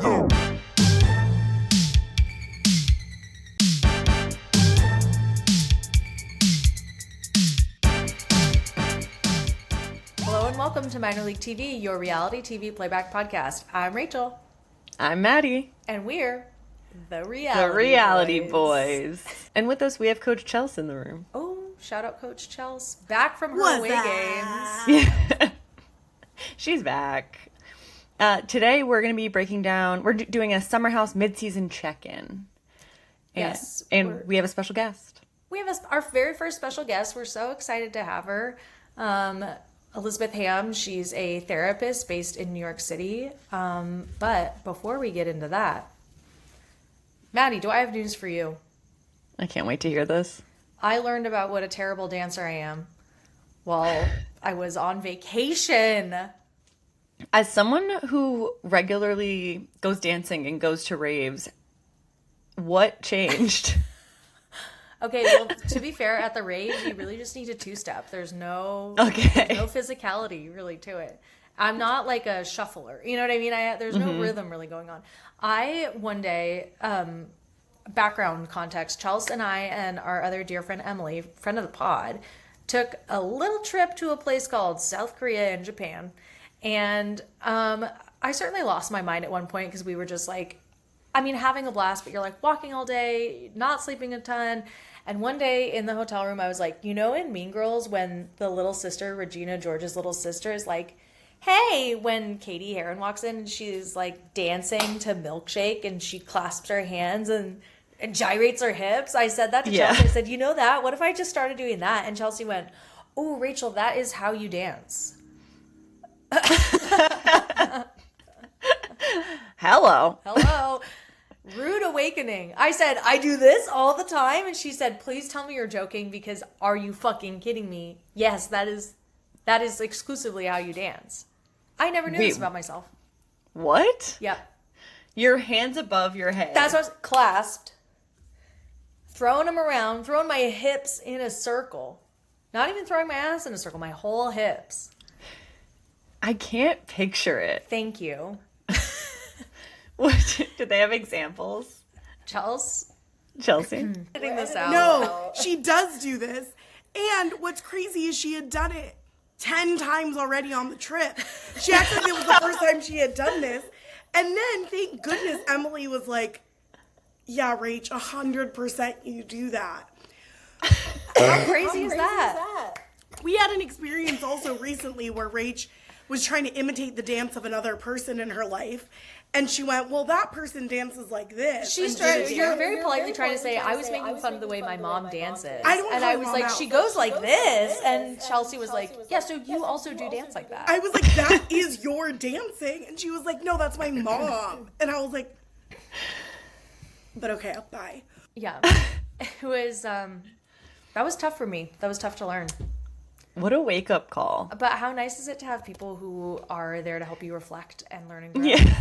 Hello and welcome to Minor League TV, your reality TV playback podcast. I'm Rachel. I'm Maddie. And we're the Reality Boys. And with us, we have Coach Chelsea in the room. Oh, shout out Coach Chelsea. Back from her away games. Yeah. She's back. Today, we're going to be breaking down, we're doing a Summer House mid-season check-in. Yes. And we have a special guest. We have our very first special guest. We're so excited to have her. Elizabeth Hamm. She's a therapist based in New York City. But before we get into that, Maddie, do I have news for you? I can't wait to hear this. I learned about what a terrible dancer I am while I was on vacation. As someone who regularly goes dancing and goes to raves, what changed? Okay, well, to be fair, at the rave, you really just need a two-step. There's no physicality really to it. I'm not like a shuffler. You know what I mean? There's no rhythm really going on. One day, background context, Chelsea and I and our other dear friend Emily, friend of the pod, took a little trip to a place called South Korea in Japan. And I certainly lost my mind at one point because we were just like, having a blast, but you're like walking all day, not sleeping a ton. And one day in the hotel room, I was like, in Mean Girls, when the little sister, Regina George's little sister, is like, hey, when Katie Heron walks in and she's like dancing to Milkshake and she clasps her hands and gyrates her hips. I said that to Chelsea. I said, that? What if I just started doing that? And Chelsea went, oh, Rachel, that is how you dance. Hello. Rude awakening. I said, I do this all the time. And she said, please tell me you're joking because are you fucking kidding me? Yes, that is exclusively how you dance. I never knew this about myself. What? Yep. Your hands above your head. That's what I was clasped. Throwing them around, throwing my hips in a circle. Not even throwing my ass in a circle, my whole hips. I can't picture it. Thank you. Do they have examples? Chelsea? Editing this out. No, she does do this. And what's crazy is she had done it 10 times already on the trip. She acted like it was the first time she had done this. And then, thank goodness, Emily was like, yeah, Rach, 100% you do that. How crazy is that? We had an experience also recently where Rach was trying to imitate the dance of another person in her life. And she went, well, that person dances like this. You're very politely trying to say, I was making fun of the way my mom dances. I was like, she goes like this. And Chelsea was like, yeah, so you also do dance like that. I was like, that is your dancing. And she was like, no, that's my mom. And I was like, but okay, bye. Yeah. It was, that was tough for me. That was tough to learn. What a wake-up call. But how nice is it to have people who are there to help you reflect and learn and grow? Yeah.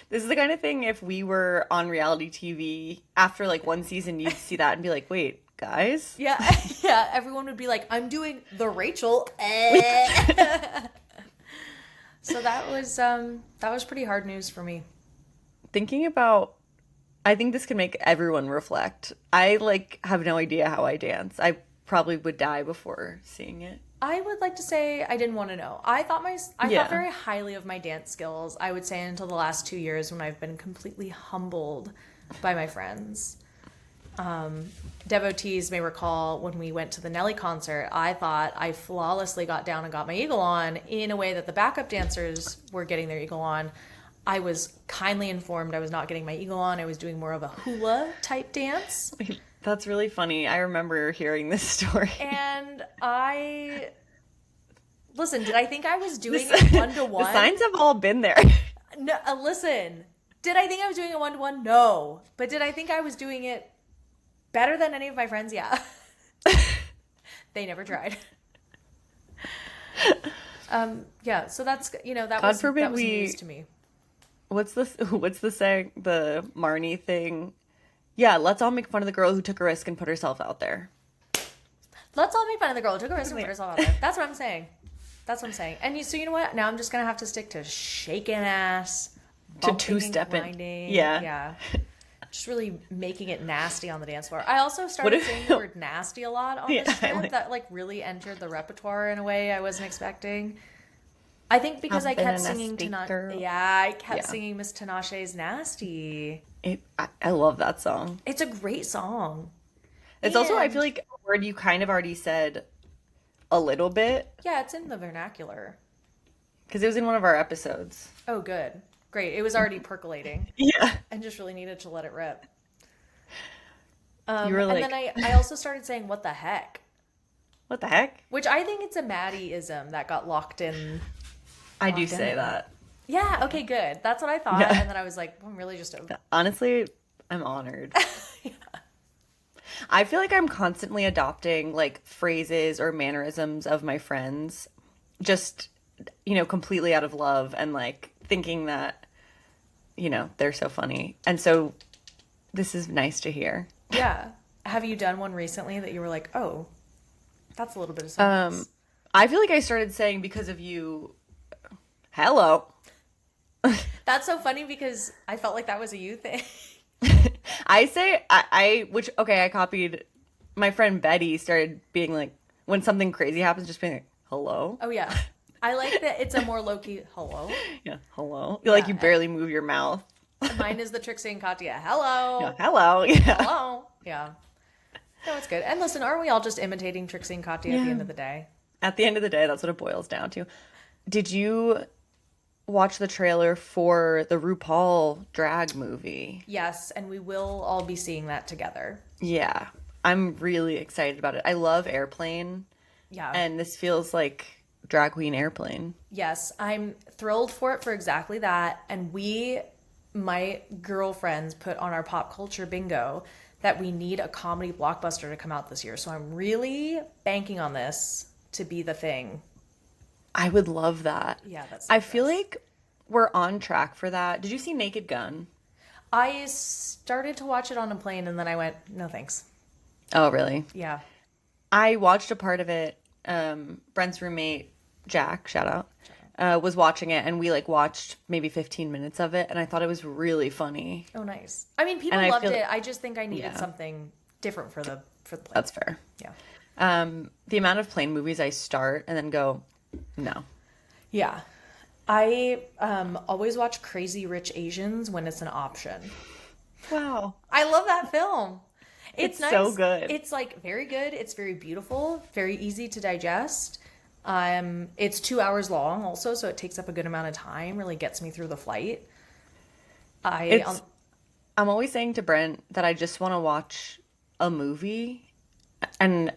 This is the kind of thing, if we were on reality TV, after like one season, you'd see that and be like, wait, guys? Yeah, everyone would be like, I'm doing the Rachel. So that was pretty hard news for me. Thinking about, I think this could make everyone reflect. I have no idea how I dance. I probably would die before seeing it. I would like to say I didn't want to know. I thought very highly of my dance skills, I would say, until the last 2 years when I've been completely humbled by my friends. Devotees may recall when we went to the Nelly concert, I thought I flawlessly got down and got my eagle on in a way that the backup dancers were getting their eagle on. I was kindly informed I was not getting my eagle on. I was doing more of a hula type dance. That's really funny. I remember hearing this story. And listen, did I think I was doing it one-to-one? The signs have all been there. No, listen, did I think I was doing it one-to-one? No. But did I think I was doing it better than any of my friends? Yeah. They never tried. Yeah, so that's, that was news to me. What's the saying? The Marnie thing? Yeah, let's all make fun of the girl who took a risk and put herself out there. Let's all make fun of the girl who took a risk and put herself out there. That's what I'm saying. And so you know what? Now I'm just going to have to stick to shaking ass, bumping two-step and in. grinding. Yeah. Yeah. Just really making it nasty on the dance floor. I also started saying the word nasty a lot on this trip. That like really entered the repertoire in a way I wasn't expecting. I think because I kept singing singing Miss Tinashe's Nasty. I love that song. It's a great song. It's also, I feel like, a word you kind of already said a little bit. Yeah, it's in the vernacular. Because it was in one of our episodes. Oh, good. Great. It was already percolating. Yeah. And just really needed to let it rip. You were like... And then I also started saying, what the heck? What the heck? Which I think it's a Maddie-ism that got locked in. I do say that. Yeah, okay, good. That's what I thought. Yeah. And then I was like, I'm really just... Honestly, I'm honored. Yeah. I feel like I'm constantly adopting like phrases or mannerisms of my friends, just, you know, completely out of love and like thinking that, you know, they're so funny. And so this is nice to hear. Yeah. Have you done one recently that you were like, oh, that's a little bit of something? I feel like I started saying because of you, hello. That's so funny because I felt like that was a you thing. I say, I copied my friend Betty started being like, when something crazy happens, just being like, hello. Oh, yeah. I like that it's a more low-key hello. Yeah, hello. Like you barely move your mouth. Mine is the Trixie and Katya, hello. Yeah, hello. Yeah. Hello. Yeah. No, it's good. And listen, aren't we all just imitating Trixie and Katya at the end of the day? At the end of the day, that's what it boils down to. Did you watch the trailer for the RuPaul drag movie? Yes, and we will all be seeing that together. Yeah. I'm really excited about it. I love Airplane. Yeah. And this feels like Drag Queen Airplane. Yes, I'm thrilled for it for exactly that. And my girlfriends put on our pop culture bingo that we need a comedy blockbuster to come out this year. So I'm really banking on this to be the thing. I would love that. Yeah, that's I feel like we're on track for that. Did you see Naked Gun? I started to watch it on a plane and then I went, no thanks. Oh, really? Yeah. I watched a part of it. Brent's roommate, Jack, shout out, was watching it, and we like watched maybe 15 minutes of it, and I thought it was really funny. Oh, nice. I mean, people loved it. I just think I needed something different for the plane. That's fair. Yeah. The amount of plane movies I start and then go, no. Yeah. I always watch Crazy Rich Asians when it's an option. Wow. I love that film. It's nice. So good. It's like very good. It's very beautiful, very easy to digest. It's 2 hours long also, so it takes up a good amount of time, really gets me through the flight. I'm always saying to Brent that I just want to watch a movie, and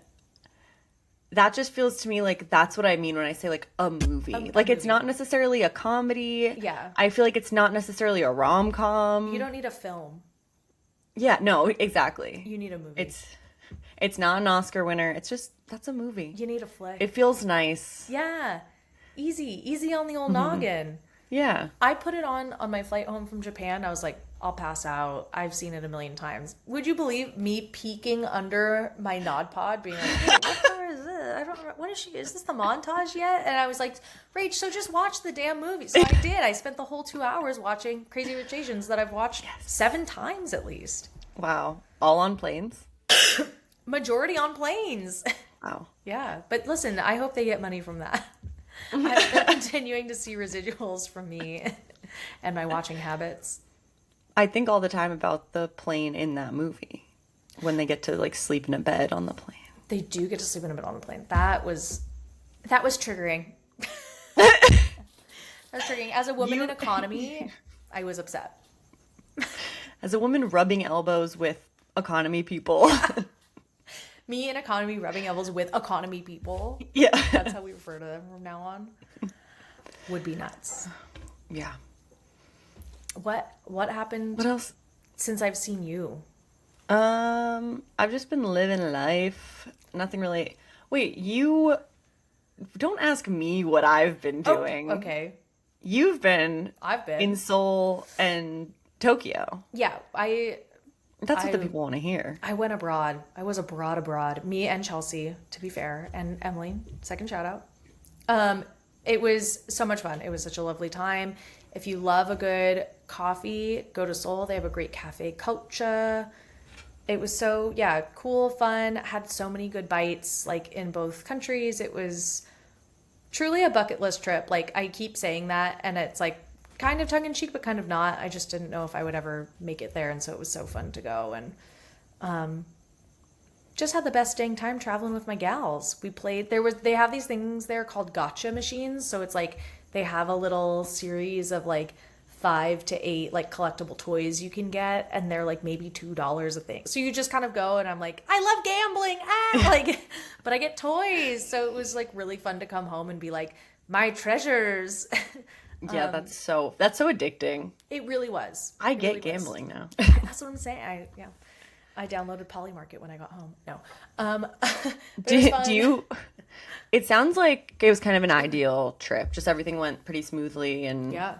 that just feels to me like that's what I mean when I say like a movie. It's not necessarily a comedy. Yeah. I feel like it's not necessarily a rom-com. You don't need a film. Yeah, no, exactly. You need a movie. It's not an Oscar winner. It's just, that's a movie. You need a flick. It feels nice. Yeah. Easy on the old noggin. Yeah. I put it on my flight home from Japan. I was like, I'll pass out. I've seen it a million times. Would you believe me peeking under my Nod Pod, being like, hey, what color is this? I don't know. What is she? Is this the montage yet? And I was like, Rach, so just watch the damn movie. So I did. I spent the whole 2 hours watching Crazy Rich Asians that I've watched 7 times at least. Wow. All on planes? Majority on planes. Wow. Yeah. But listen, I hope they get money from that. They're continuing to see residuals from me and my watching habits. I think all the time about the plane in that movie when they get to like sleep in a bed on the plane. They do get to sleep in a bed on the plane. That was triggering. That was triggering. As a woman in economy, I was upset. As a woman rubbing elbows with economy people. Me in economy rubbing elbows with economy people. Yeah. That's how we refer to them from now on. Would be nuts. Yeah. What happened? What else? Since I've seen you. I've just been living life. Nothing really. Wait, you don't ask me what I've been doing. Oh, okay. I've been in Seoul and Tokyo. Yeah, That's what the people want to hear. I went abroad. I was abroad. Me and Chelsea, to be fair, and Emily, second shout out. It was so much fun. It was such a lovely time. If you love a good coffee, go to Seoul. They have a great cafe culture. It was so, yeah, cool, fun. Had so many good bites, like, in both countries. It was truly a bucket list trip. Like, I keep saying that, and it's, like, kind of tongue-in-cheek, but kind of not. I just didn't know if I would ever make it there, and so it was so fun to go. And just had the best dang time traveling with my gals. We played, they have these things there called gotcha machines. So it's like they have a little series of like 5 to 8 like collectible toys you can get, and they're like maybe $2 a thing. So you just kind of go, and I'm like, I love gambling, like, but I get toys. So it was like really fun to come home and be like, my treasures. Yeah, that's so addicting. It really was. I It get really gambling now. That's what I'm saying. I downloaded Polymarket when I got home. No. But Do it was fun. you it sounds like it was kind of an ideal trip. Just everything went pretty smoothly. And Yeah.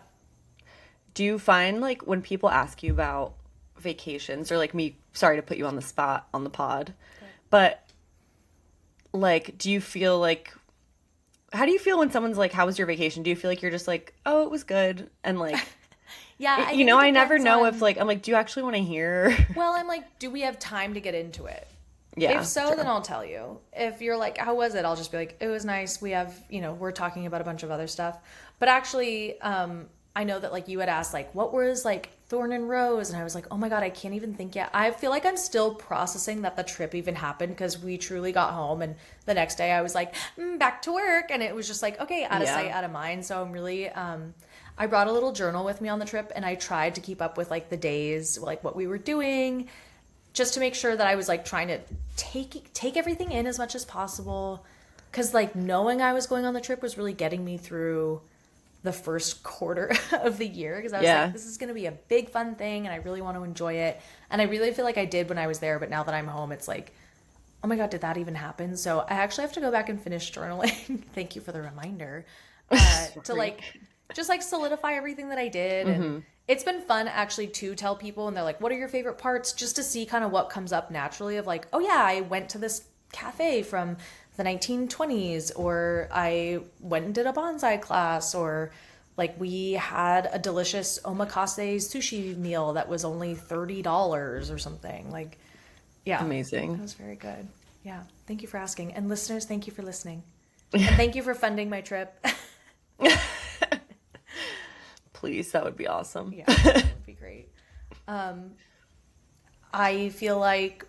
do you find like when people ask you about vacations, or like me, sorry to put you on the spot on the pod, but like, do you feel like, how do you feel when someone's like, how was your vacation? Do you feel like you're just like, oh, it was good, and like, Yeah. I never know if like, I'm like, do you actually want to hear? Well, I'm like, do we have time to get into it? Yeah. If so, true. then I'll tell you. If you're like, how was it? I'll just be like, it was nice. We have, we're talking about a bunch of other stuff. But actually, I know that like you had asked like, what was like Thorn and Rose? And I was like, oh my God, I can't even think yet. I feel like I'm still processing that the trip even happened, because we truly got home, and the next day I was like, back to work. And it was just like, okay, out of sight, out of mind. So I'm really, I brought a little journal with me on the trip, and I tried to keep up with like the days, like what we were doing, just to make sure that I was like trying to take everything in as much as possible. Cause like knowing I was going on the trip was really getting me through the first quarter of the year. Cause I was like, this is going to be a big fun thing, and I really want to enjoy it. And I really feel like I did when I was there, but now that I'm home, it's like, oh my God, did that even happen? So I actually have to go back and finish journaling. Thank you for the reminder. To like, just like solidify everything that I did. And it's been fun actually to tell people, and they're like, what are your favorite parts? Just to see kind of what comes up naturally of like, oh yeah, I went to this cafe from the 1920s, or I went and did a bonsai class, or like we had a delicious omakase sushi meal that was only $30 or something. Like, yeah. Amazing. It was very good. Yeah. Thank you for asking. And listeners, thank you for listening. And thank you for funding my trip. Please, that would be awesome. Yeah, that would be great. I feel like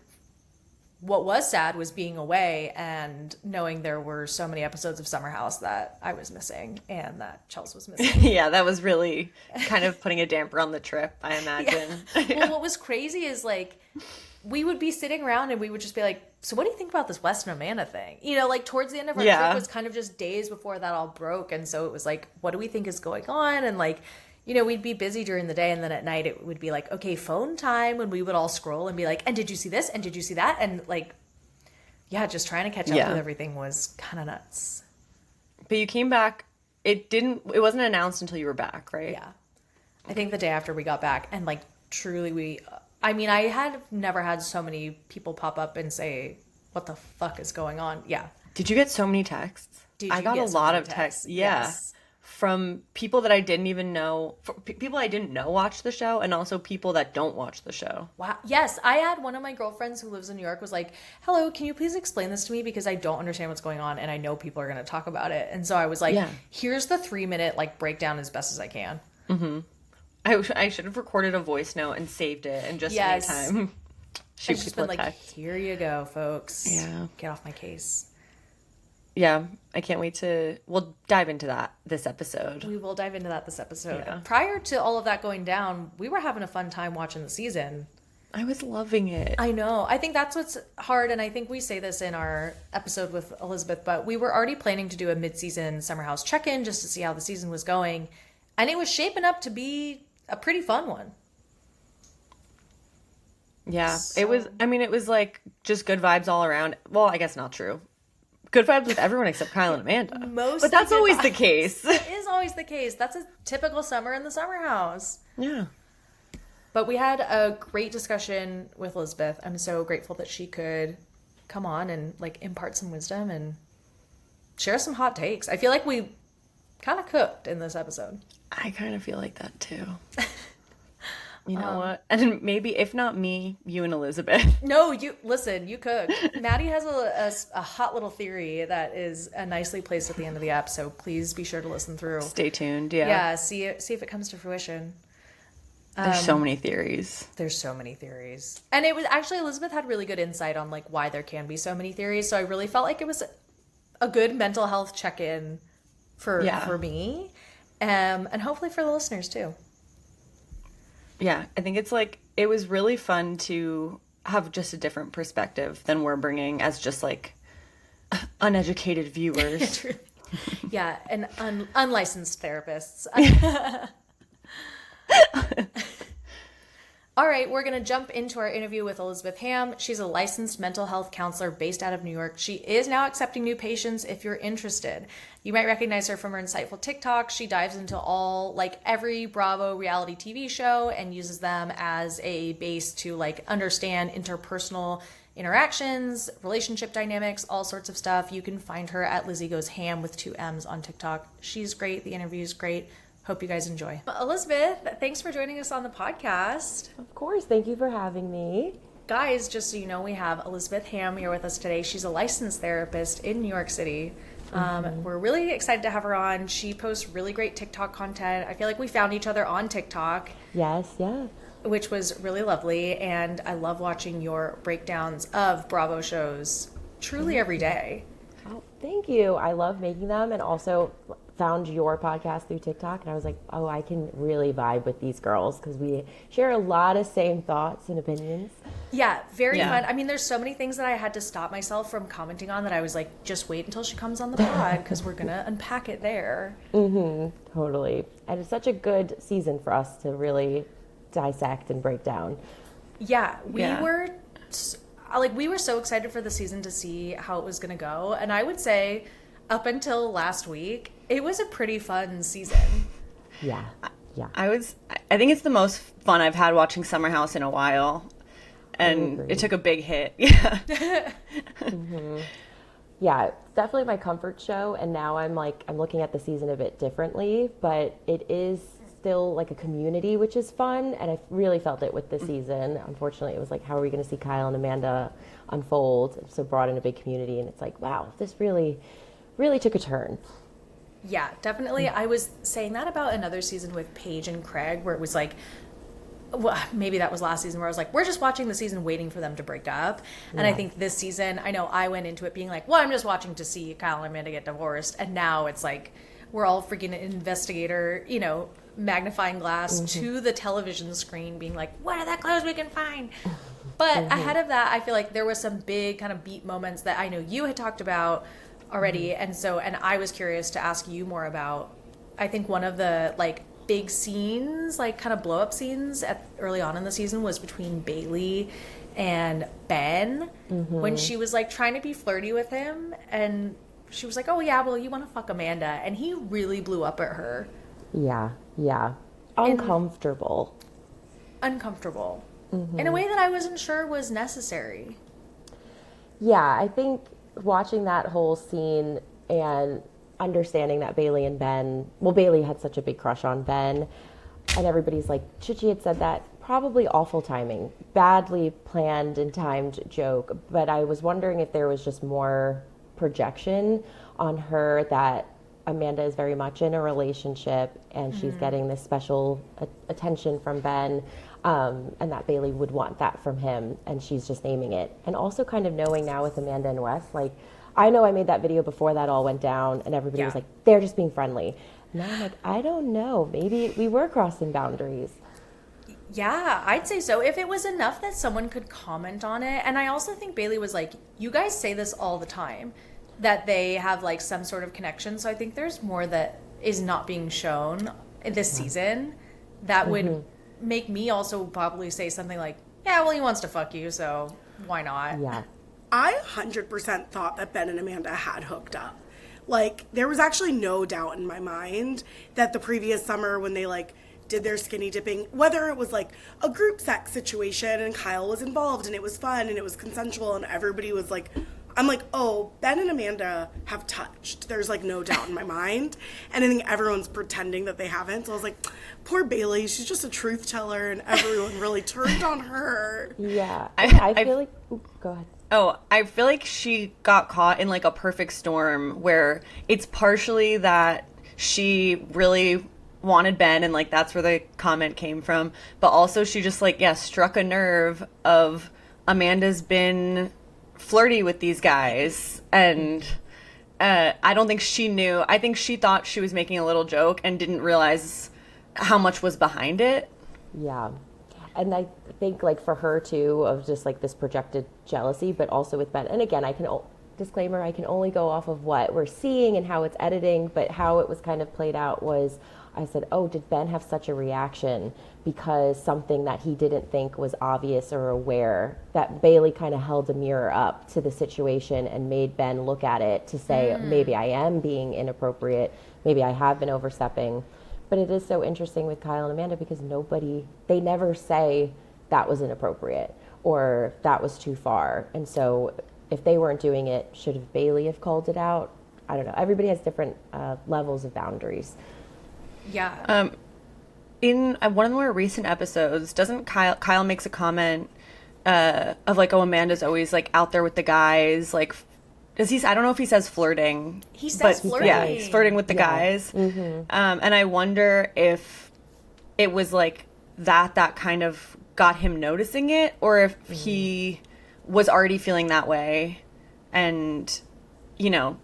what was sad was being away and knowing there were so many episodes of Summer House that I was missing, and that Chels was missing. Yeah, that was really kind of putting a damper on the trip, I imagine. Yeah. Well, what was crazy is like we would be sitting around and we would just be like, so what do you think about this West and Amanda thing? Like towards the end of our trip was kind of just days before that all broke. And so it was like, what do we think is going on? And like, we'd be busy during the day, and then at night it would be like, okay, phone time, and we would all scroll and be like, and did you see this? And did you see that? And like, yeah, just trying to catch up with everything was kind of nuts. But you came back, it wasn't announced until you were back, right? Yeah. I think the day after we got back, and like truly I had never had so many people pop up and say, what the fuck is going on? Yeah. Did you get so many texts? I got a lot of texts. Yeah. Yes. From people that I didn't even know, people I didn't know watch the show, and also people that don't watch the show. Wow. Yes. I had one of my girlfriends who lives in New York was like, hello, can you please explain this to me? Because I don't understand what's going on, and I know people are going to talk about it. And so I was like, here's the 3-minute like breakdown as best as I can. Mm-hmm. I should have recorded a voice note and saved it, and just anytime shoot people a text. Like, here you go, folks. Yeah. Get off my case. Yeah, I can't wait we'll dive into that this episode. We will dive into that this episode. Yeah. Prior to all of that going down, we were having a fun time watching the season. I was loving it. I know. I think that's what's hard, and I think we say this in our episode with Elizabeth, but we were already planning to do a mid-season Summer House check-in just to see how the season was going, and it was shaping up to be a pretty fun one. Yeah, it was like just good vibes all around. Well, I guess not true. Good vibes with everyone except Kyle and Amanda. But that's always the case. It is always the case. That's a typical summer in the Summer House. Yeah. But we had a great discussion with Elizabeth. I'm so grateful that she could come on and like impart some wisdom and share some hot takes. I feel like we kind of cooked in this episode. I kind of feel like that too. You know what? And maybe, if not me, you and Elizabeth. No, you cook. Maddie has a hot little theory that is nicely placed at the end of the app, so please be sure to listen through. Stay tuned, yeah. Yeah, see if it comes to fruition. There's so many theories. There's so many theories. And it was actually, Elizabeth had really good insight on like why there can be so many theories, so I really felt like it was a good mental health check-in for me, and hopefully for the listeners too. Yeah, I think it's like, it was really fun to have just a different perspective than we're bringing as just like uneducated viewers. Yeah, and unlicensed therapists. All right, we're going to jump into our interview with Elizabeth Hamm. She's a licensed mental health counselor based out of New York. She is now accepting new patients if you're interested. You might recognize her from her insightful TikTok. She dives into every Bravo reality TV show and uses them as a base to like understand interpersonal interactions, relationship dynamics, all sorts of stuff. You can find her at Lizzie Goes Ham with 2 M's on TikTok. She's great. The interview is great. Hope you guys enjoy. Elizabeth, thanks for joining us on the podcast. Of course. Thank you for having me. Guys, just so you know, we have Elizabeth Hamm here with us today. She's a licensed therapist in New York City. We're really excited to have her on. She posts really great TikTok content. I feel like we found each other on TikTok. Yes, yes. Which was really lovely. And I love watching your breakdowns of Bravo shows truly every day. Oh, thank you. I love making them, and also found your podcast through TikTok, and I was like, oh, I can really vibe with these girls because we share a lot of same thoughts and opinions. Yeah, very fun. I mean, there's so many things that I had to stop myself from commenting on that I was like, just wait until she comes on the pod because we're going to unpack it there. Totally. And it's such a good season for us to really dissect and break down. Yeah, we were so excited for the season to see how it was going to go. And I would say up until last week, it was a pretty fun season. Yeah. I think it's the most fun I've had watching Summer House in a while. And it took a big hit. Yeah. Yeah, it's definitely my comfort show, and now I'm looking at the season a bit differently, but it is still like a community, which is fun, and I really felt it with the season. Unfortunately, it was like, how are we going to see Kyle and Amanda unfold? So brought in a big community, and it's like, wow, this really, really took a turn. Yeah, definitely. I was saying that about another season with Paige and Craig, where it was like, well, maybe that was last season, where I was like, we're just watching the season waiting for them to break up. And I think this season, I know I went into it being like, well, I'm just watching to see Kyle and Amanda get divorced. And now it's like, we're all freaking investigator, magnifying glass to the television screen being like, what are the clues we can find? But ahead of that, I feel like there was some big kind of beat moments that I know you had talked about already. And I was curious to ask you more about, I think one of the big scenes, kind of blow up scenes early on in the season was between Bailey and Ben when she was trying to be flirty with him, and she was like, oh yeah, well, you want to fuck Amanda, and he really blew up at her. Yeah. Uncomfortable in a way that I wasn't sure was necessary. Yeah, I think watching that whole scene and understanding that Bailey had such a big crush on Ben, and everybody's like, Chichi had said that, probably awful timing, badly planned and timed joke, but I was wondering if there was just more projection on her that Amanda is very much in a relationship and she's getting this special attention from Ben, and that Bailey would want that from him, and she's just naming it. And also kind of knowing now with Amanda and Wes, I know I made that video before that all went down, and everybody was like, they're just being friendly. And now I'm like, I don't know. Maybe we were crossing boundaries. Yeah, I'd say so. If it was enough that someone could comment on it. And I also think Bailey was like, you guys say this all the time, that they have some sort of connection. So I think there's more that is not being shown in this season that would make me also probably say something like, yeah, well, he wants to fuck you, so why not? Yeah. I 100% thought that Ben and Amanda had hooked up. There was actually no doubt in my mind that the previous summer when they, did their skinny dipping, whether it was, a group sex situation and Kyle was involved and it was fun and it was consensual and everybody was, I'm like, oh, Ben and Amanda have touched. There's like no doubt in my mind. And I think everyone's pretending that they haven't. So I was like, poor Bailey, she's just a truth teller, and everyone really turned on her. Yeah. I feel like, go ahead. Oh, I feel like she got caught in like a perfect storm where it's partially that she really wanted Ben and like that's where the comment came from, but also she just like struck a nerve of Amanda's been flirty with these guys, and I don't think she knew. I think she thought she was making a little joke and didn't realize how much was behind it. Yeah. And I think like for her too, of just like this projected jealousy, but also with Ben. And again, disclaimer, I can only go off of what we're seeing and how it's editing, but how it was kind of played out was, I said, oh, did Ben have such a reaction because something that he didn't think was obvious or aware, that Bailey kind of held a mirror up to the situation and made Ben look at it to say, maybe I am being inappropriate, maybe I have been overstepping. But it is so interesting with Kyle and Amanda because they never say that was inappropriate or that was too far. And so if they weren't doing it, should Bailey have called it out? I don't know. Everybody has different levels of boundaries. Yeah. In one of the more recent episodes, doesn't Kyle makes a comment of like, oh, Amanda's always like out there with the guys, like, does he? I don't know if he says flirting. He says flirting. Yeah, he's flirting with the guys. Mm-hmm. And I wonder if it was like that kind of got him noticing it, or if he was already feeling that way and,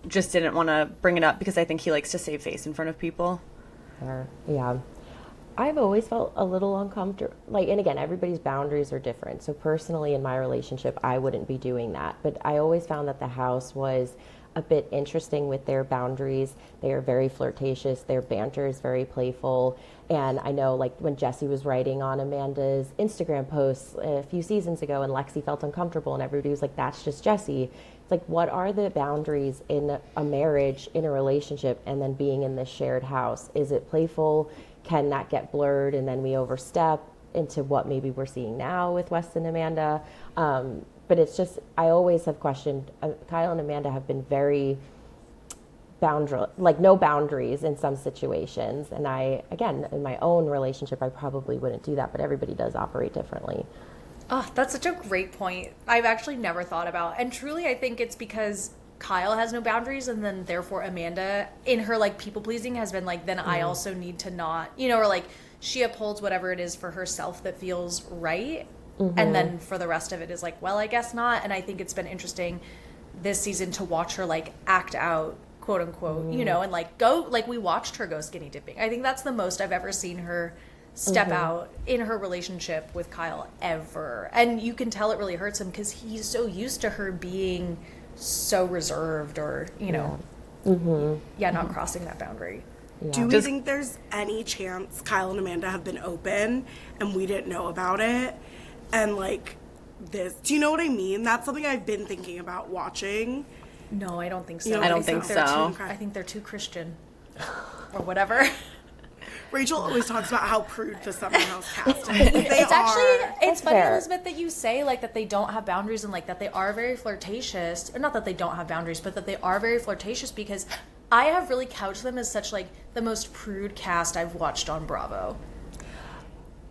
just didn't want to bring it up because I think he likes to save face in front of people. Yeah. I've always felt a little uncomfortable. Like, and again, everybody's boundaries are different. So personally, in my relationship, I wouldn't be doing that. But I always found that the house was a bit interesting with their boundaries. They are very flirtatious. Their banter is very playful. And I know, like, when Jesse was writing on Amanda's Instagram posts a few seasons ago and Lexi felt uncomfortable and everybody was like, that's just Jesse. It's like, what are the boundaries in a marriage, in a relationship, and then being in this shared house? Is it playful? Can that get blurred and then we overstep into what maybe we're seeing now with Wes and Amanda? But it's just, I always have questioned, Kyle and Amanda have been very no boundaries in some situations. And again, in my own relationship, I probably wouldn't do that, but everybody does operate differently. Oh, that's such a great point. I've actually never thought about. And truly, I think it's because Kyle has no boundaries, and then therefore Amanda, in her like people pleasing, has been like, then I also need to not, or like she upholds whatever it is for herself that feels right. And then for the rest of it is like, well, I guess not. And I think it's been interesting this season to watch her like act out, quote unquote, and like go, like we watched her go skinny dipping. I think that's the most I've ever seen her step out in her relationship with Kyle ever. And you can tell it really hurts him because he's so used to her being so reserved or, not crossing that boundary. Yeah. Do we think there's any chance Kyle and Amanda have been open and we didn't know about it? And like this, do you know what I mean? That's something I've been thinking about watching. No, I don't think so. I don't think so. I think they're too Christian or whatever. Rachel always talks about how prude the Summer House cast is. It's funny, fair. Elizabeth, that you say like that they don't have boundaries and like that they are very flirtatious, or not that they don't have boundaries, but that they are very flirtatious, because I have really couched them as such like the most prude cast I've watched on Bravo.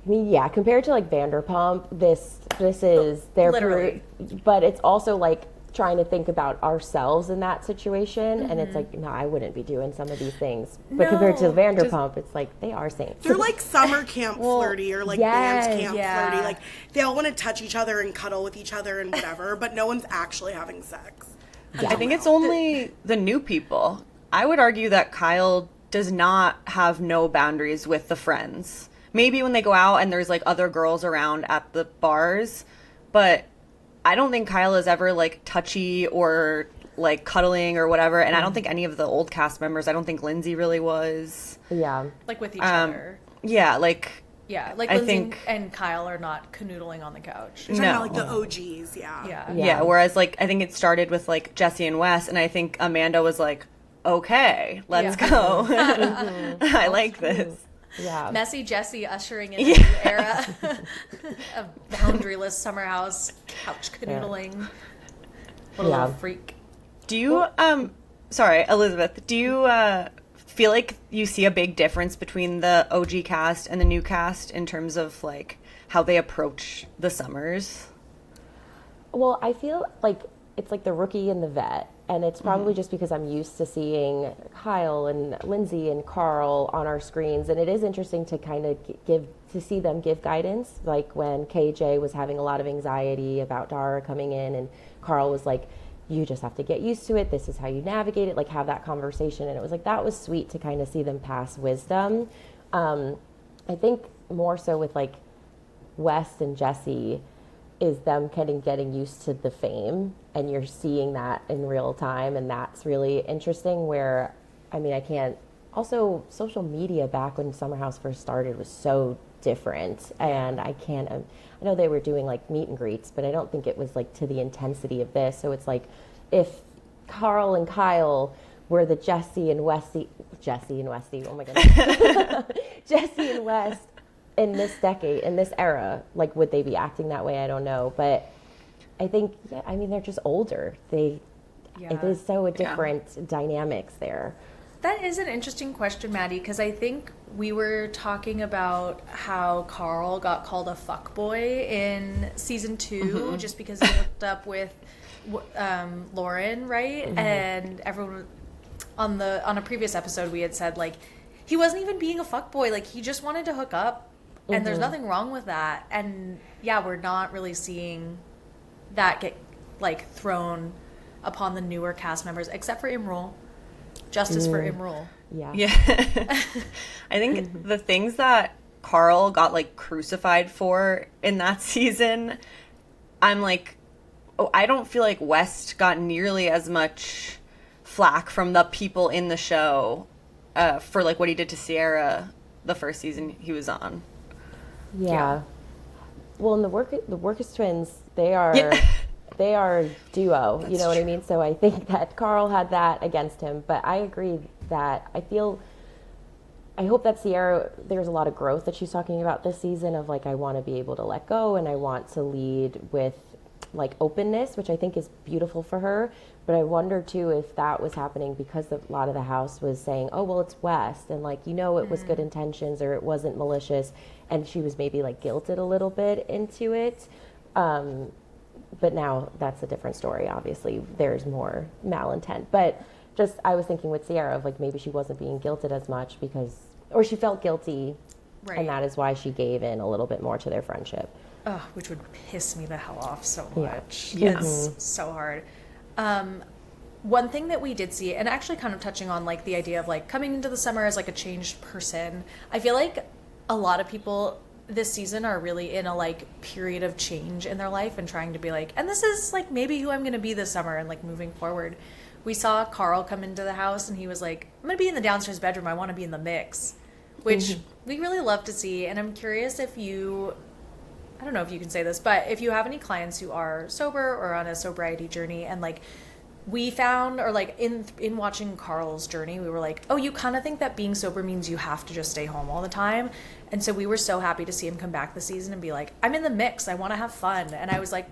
I mean, yeah, compared to like Vanderpump, this is their Literally. but it's also like trying to think about ourselves in that situation, and it's like, no, I wouldn't be doing some of these things. But compared to Vanderpump, it's like they are saints. They're like summer camp flirty or like band camp flirty. Like they all want to touch each other and cuddle with each other and whatever, but no one's actually having sex. I think it's only the new people. I would argue that Kyle does not have no boundaries with the friends. Maybe when they go out and there's like other girls around at the bars, but I don't think Kyle is ever like touchy or like cuddling or whatever. And I don't think any of the old cast members, I don't think Lindsay really was. Yeah. Like with each other. Yeah, like. Yeah, like Lindsay and Kyle are not canoodling on the couch. You're talking about like the OGs, Yeah, whereas like I think it started with like Jesse and Wes, and I think Amanda was like, okay, let's go. I like this. Yeah. Messy Jessie ushering in a new era of boundaryless summer house couch canoodling. What a little freak. Do you, sorry, Elizabeth, do you feel like you see a big difference between the OG cast and the new cast in terms of like how they approach the summers? Well, I feel like it's like the rookie and the vet. And it's probably just because I'm used to seeing Kyle and Lindsay and Carl on our screens. And it is interesting to kind of see them give guidance. Like when KJ was having a lot of anxiety about Dara coming in, and Carl was like, you just have to get used to it. This is how you navigate it. Like, have that conversation. And it was like, that was sweet to kind of see them pass wisdom. I think more so with like West and Jesse is them kind of getting used to the fame, and you're seeing that in real time, and that's really interesting. Where, I mean, I can't, also social media back when Summer House first started was so different, and I know they were doing like meet and greets, but I don't think it was like to the intensity of this. So it's like, if Carl and Kyle were the Jesse and Westy, oh my goodness, Jesse and West in this decade, in this era, like, would they be acting that way? I don't know. But I think, I mean, they're just older. It is so a different dynamics there. That is an interesting question, Maddie, because I think we were talking about how Carl got called a fuckboy in season 2 just because he hooked up with Lauren, right? And everyone on a previous episode we had said like he wasn't even being a fuckboy, like he just wanted to hook up. And there's nothing wrong with that. And yeah, we're not really seeing that get like thrown upon the newer cast members, except for Imrul. Justice for Imrul. Yeah. I think the things that Carl got like crucified for in that season, I'm like, I don't feel like West got nearly as much flack from the people in the show for like what he did to Ciara the first season he was on. Yeah. Well, and the Workus twins, they are a duo. That's, you know what I mean? So I think that Carl had that against him, but I agree that I hope that Ciara, there's a lot of growth that she's talking about this season of like, I want to be able to let go and I want to lead with like openness, which I think is beautiful for her. But I wonder too if that was happening because a lot of the house was saying, oh, well, it's West, and like, you know, it was good intentions or it wasn't malicious, and she was maybe like guilted a little bit into it. But now that's a different story. Obviously, there's more malintent. But just, I was thinking with Ciara of like, maybe she wasn't being guilted as much or she felt guilty, right. And that is why she gave in a little bit more to their friendship. Oh, which would piss me the hell off so much. Yeah. It's so hard. One thing that we did see, and actually kind of touching on like the idea of like coming into the summer as like a changed person, I feel like a lot of people this season are really in a like period of change in their life and trying to be like, and this is like maybe who I'm going to be this summer and like moving forward. We saw Carl come into the house and he was like, I'm going to be in the downstairs bedroom. I want to be in the mix, which we really love to see. And I'm curious if I don't know if you can say this, but if you have any clients who are sober or on a sobriety journey, and like we found, or like in watching Carl's journey, we were like, oh, you kind of think that being sober means you have to just stay home all the time. And so we were so happy to see him come back this season and be like, I'm in the mix. I want to have fun. And I was like,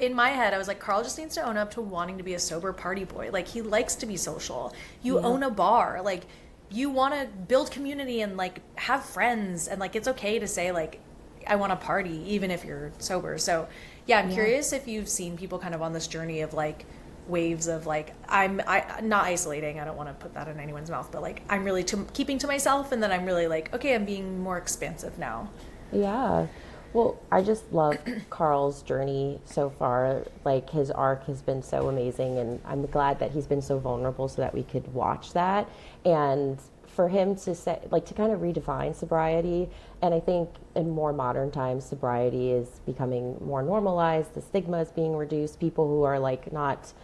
in my head, I was like, Carl just needs to own up to wanting to be a sober party boy. Like, he likes to be social. You own a bar. Like, you want to build community and like have friends. And like, it's okay to say like, I want to party even if you're sober. So yeah, I'm curious if you've seen people kind of on this journey of like waves of like, I'm not isolating. I don't want to put that in anyone's mouth, but like, I'm really keeping to myself. And then I'm really like, okay, I'm being more expansive now. Yeah. Well, I just love Carl's journey so far. Like, his arc has been so amazing, and I'm glad that he's been so vulnerable so that we could watch that. And for him to say, like, to kind of redefine sobriety, and I think in more modern times, sobriety is becoming more normalized. The stigma is being reduced. People who are like not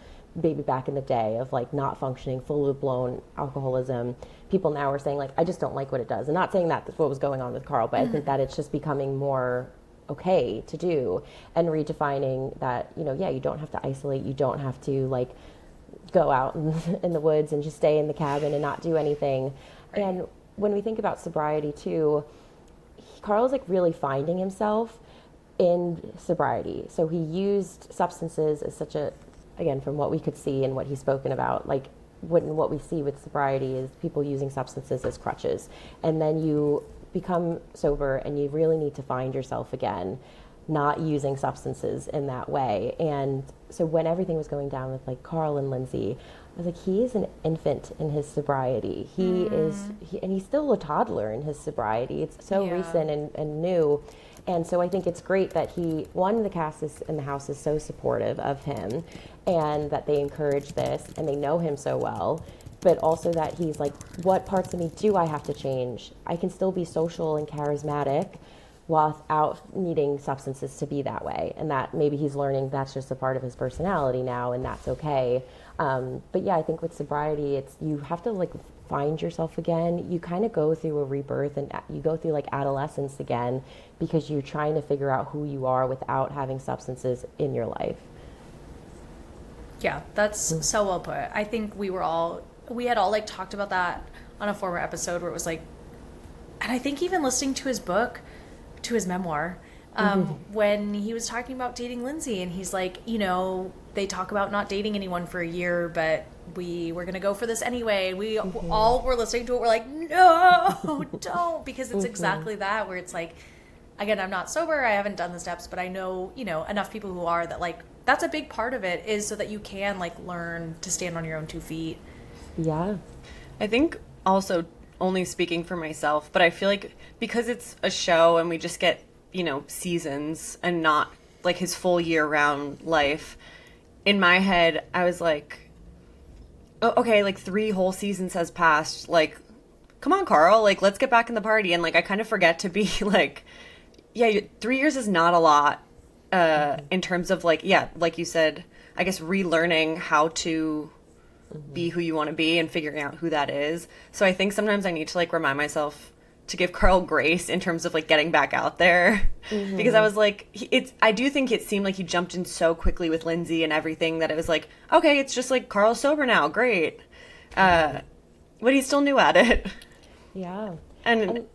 maybe back in the day of like not functioning, full-blown alcoholism, people now are saying like, I just don't like what it does. And not saying that that's what was going on with Carl, but I think that it's just becoming more okay to do, and redefining that, you know, you don't have to isolate. You don't have to like go out in the woods and just stay in the cabin and not do anything. Right. And when we think about sobriety too, Carl's like really finding himself in sobriety. So he used substances as such a again, from what we could see and what he's spoken about, like what we see with sobriety is people using substances as crutches. And then you become sober and you really need to find yourself again, not using substances in that way. And so when everything was going down with like Carl and Lindsay, I was like, he is an infant in his sobriety. And he's still a toddler in his sobriety. It's so recent and new. And so I think it's great that the cast in the house is so supportive of him, and that they encourage this and they know him so well, but also that he's like, what parts of me do I have to change? I can still be social and charismatic without needing substances to be that way. And that maybe he's learning that's just a part of his personality now, and that's okay. But yeah, I think with sobriety, you have to like find yourself again. You kind of go through a rebirth, and you go through like adolescence again, because you're trying to figure out who you are without having substances in your life. Yeah, that's so well put. I think we had all like talked about that on a former episode where it was like, and I think even listening to his book, to his memoir, when he was talking about dating Lindsay, and he's like, they talk about not dating anyone for a year, but we were going to go for this anyway. We all were listening to it. We're like, no, don't, because it's exactly that, where it's like, again, I'm not sober. I haven't done the steps, but I know, enough people who are, that like, that's a big part of it, is so that you can like learn to stand on your own 2 feet. Yeah. I think also, only speaking for myself, but I feel like because it's a show and we just get, seasons and not like his full year-round life, in my head, I was like, oh, okay, like 3 whole seasons has passed. Like, come on, Carl, like, let's get back in the party. And like, I kind of forget to be like, 3 years is not a lot in terms of like, like you said, I guess relearning how to be who you want to be and figuring out who that is. So I think sometimes I need to like remind myself to give Carl grace in terms of like getting back out there, because I was like, I do think it seemed like he jumped in so quickly with Lindsay and everything that it was like, okay, it's just like Carl's sober now, great, but he's still new at it. Yeah. And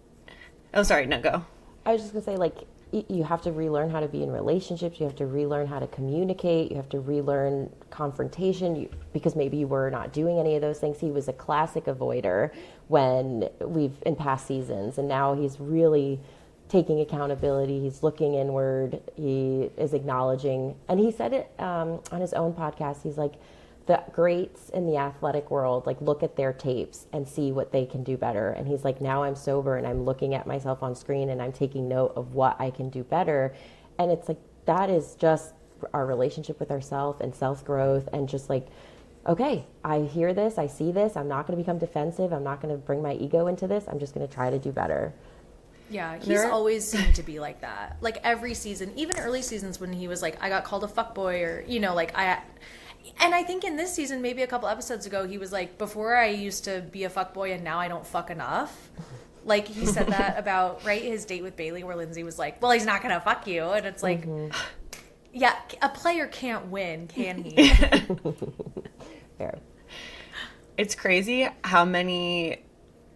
oh, sorry, no, go. I was just gonna say, like, you have to relearn how to be in relationships. You have to relearn how to communicate. You have to relearn confrontation, because maybe you were not doing any of those things. He was a classic avoider in past seasons, and now he's really taking accountability. He's looking inward. He is acknowledging, and he said it on his own podcast. He's like, the greats in the athletic world, like, look at their tapes and see what they can do better. And he's like, now I'm sober and I'm looking at myself on screen and I'm taking note of what I can do better. And it's like, that is just our relationship with ourselves and self-growth, and just like, okay, I hear this, I see this, I'm not going to become defensive, I'm not going to bring my ego into this, I'm just going to try to do better. Yeah, he's always seemed to be like that. Like every season, even early seasons when he was like, I got called a fuckboy, or, and I think in this season, maybe a couple episodes ago, he was like, before I used to be a fuckboy and now I don't fuck enough. Like, he said that about, his date with Bailey, where Lindsay was like, well, he's not going to fuck you. And it's like, yeah, a player can't win, can he? Fair. It's crazy how many